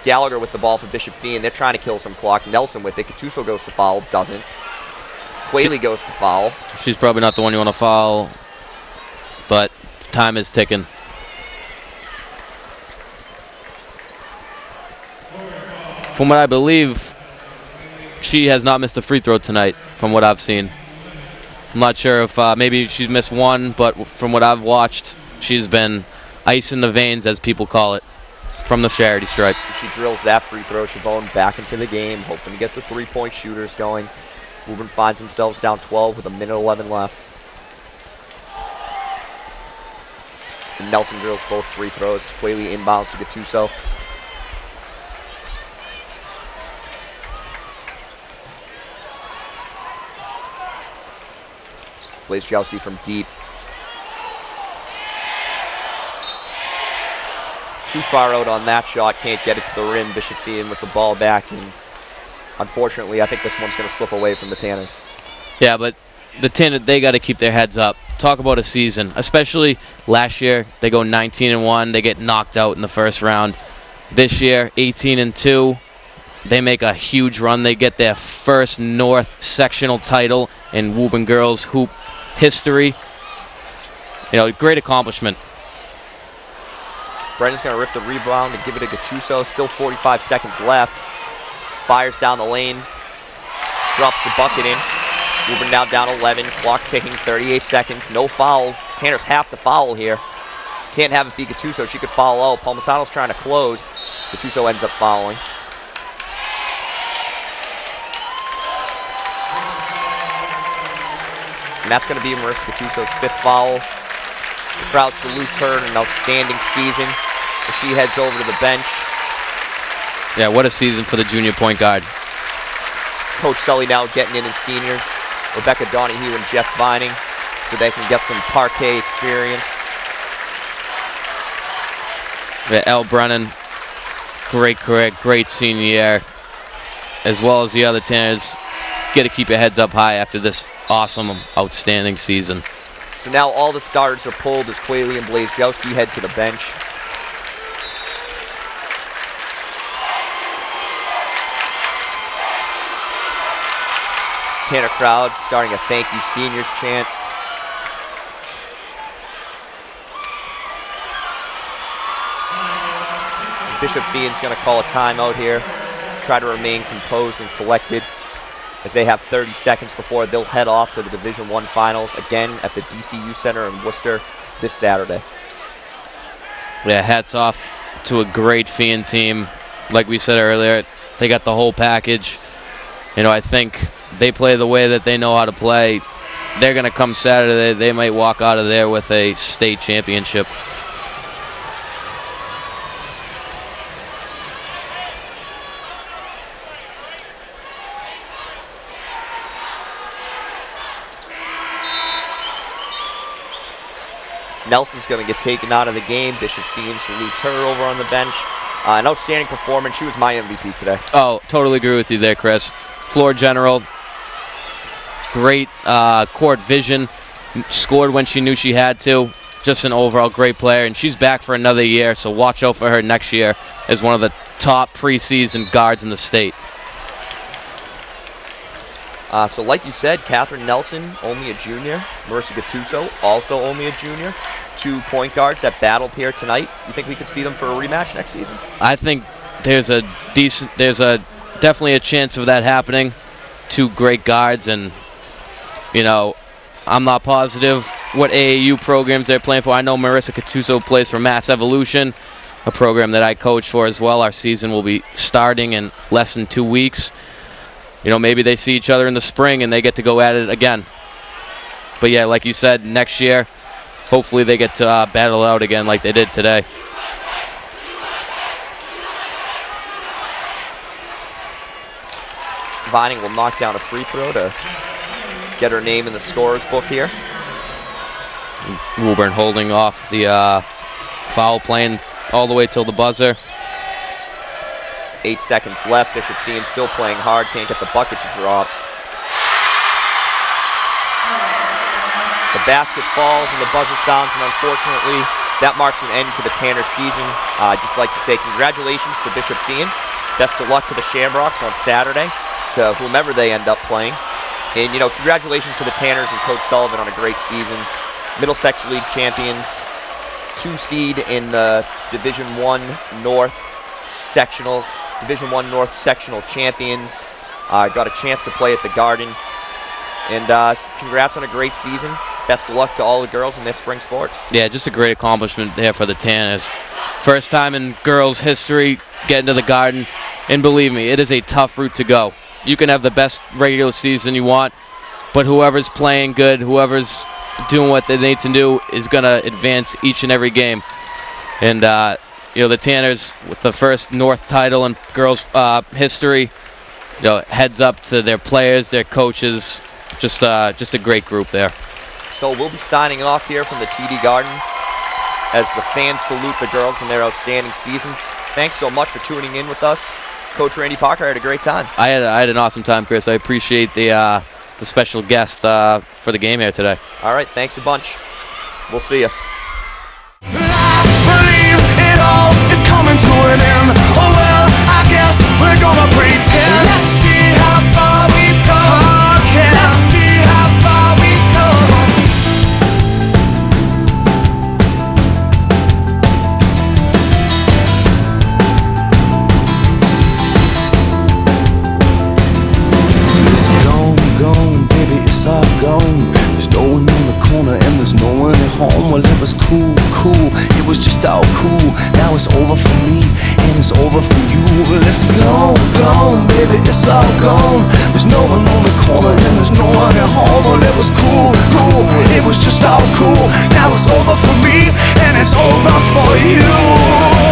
Gallagher with the ball for Bishop Feehan. They're trying to kill some clock. Nelson with it. Gattuso goes to foul, doesn't. Quayle goes to foul. She's probably not the one you want to foul, but time is ticking. From what I believe, she has not missed a free throw tonight, from what I've seen. I'm not sure if maybe she's missed one, but from what I've watched, she's been ice in the veins, as people call it, from the charity stripe. She drills that free throw. Chavone back into the game, hoping to get the three-point shooters going. Woburn finds themselves down 12 with a minute 11 left. And Nelson drills both free throws. Quayle inbounds to Gattuso. Blazejowski from deep. Too far out on that shot, can't get it to the rim. Bishop Feehan with the ball back, and unfortunately I think this one's going to slip away from the Tanners. Yeah, but the Tanners, they got to keep their heads up. Talk about a season, especially last year, they go 19-1, they get knocked out in the first round. This year, 18-2, they make a huge run. They get their first North sectional title in Woburn girls hoop history. You know, great accomplishment. Brendan's going to rip the rebound and give it to Gattuso. Still 45 seconds left. Fires down the lane. Drops the bucket in. Woburn now down 11. Clock ticking, 38 seconds. No foul. Tanners have to foul here. Can't have it be Gattuso. She could foul out. Palmisano's trying to close. Gattuso ends up fouling. And that's going to be Marissa Gattuso's 5th foul. The crowd salutes her in an outstanding season as she heads over to the bench. Yeah, what a season for the junior point guard. Coach Sully now getting in his seniors. Rebecca Donahue and Jeff Vining so they can get some parquet experience. Yeah, Elle Brennan, great career, great senior year. As well as the other Tanners. Got to keep your heads up high after this awesome, outstanding season. So now all the starters are pulled as Quayle and Blazejowski head to the bench. Tanner crowd starting a thank you seniors chant. Bishop Feehan's going to call a timeout here. Try to remain composed and collected as they have 30 seconds before they'll head off to the Division I Finals again at the DCU Center in Worcester this Saturday. Yeah, hats off to a great Feehan team. Like we said earlier, they got the whole package. You know, I think they play the way that they know how to play. They're going to come Saturday. They might walk out of there with a state championship. Nelson's going to get taken out of the game. Bishop Feehan salutes her over on the bench. An outstanding performance. She was my MVP today. Oh, totally agree with you there, Chris. Floor general, great court vision, scored when she knew she had to. Just an overall great player, and she's back for another year, so watch out for her next year as one of the top preseason guards in the state. So like you said, Catherine Nelson, only a junior. Marissa Gattuso, also only a junior. 2 point guards that battled here tonight. You think we could see them for a rematch next season? I think there's definitely a chance of that happening. 2 great guards, and you know, I'm not positive what AAU programs they're playing for. I know Marissa Cattuso plays for Mass Evolution, a program that I coach for as well. Our season will be starting in less than 2 weeks. You know, maybe they see each other in the spring and they get to go at it again. But yeah, like you said, next year, hopefully they get to battle it out again like they did today. Vining will knock down a free throw to get her name in the scorer's book here. Woburn holding off the foul, playing all the way till the buzzer. 8 seconds left. Bishop Feehan still playing hard, can't get the bucket to drop. The basket falls and the buzzer sounds, and unfortunately, that marks an end to the Tanner season. I'd just like to say congratulations to Bishop Feehan. Best of luck to the Shamrocks on Saturday, to whomever they end up playing. And, you know, congratulations to the Tanners and Coach Sullivan on a great season. Middlesex League champions, 2 seed in the Division I North sectionals, Division I North sectional champions. Got a chance to play at the Garden. And congrats on a great season. Best of luck to all the girls in their spring sports. Yeah, just a great accomplishment there for the Tanners. First time in girls' history getting to the Garden. And believe me, it is a tough route to go. You can have the best regular season you want, but whoever's playing good, whoever's doing what they need to do is going to advance each and every game. And, you know, the Tanners, with the first North title in girls' history, you know, heads up to their players, their coaches, just a great group there. So we'll be signing off here from the TD Garden as the fans salute the girls in their outstanding season. Thanks so much for tuning in with us. Coach Randy Parker, I had a great time. I had an awesome time, Chris. I appreciate the special guest for the game here today. All right, thanks a bunch. We'll see you. I believe it all is coming to an end. Oh well, I guess we're gonna pretend. Let's see how far we've come. Let's see how far we've come. Gone, baby, it's all gone. There's no one in the corner and there's no one at home. Well, it was cool, it was just all cool. Now it's over for me and it's over for you. Well, it's gone, baby, it's all gone. There's no one on the corner and there's no one at home. Well, it was cool, it was just all cool. Now it's over for me and it's over for you.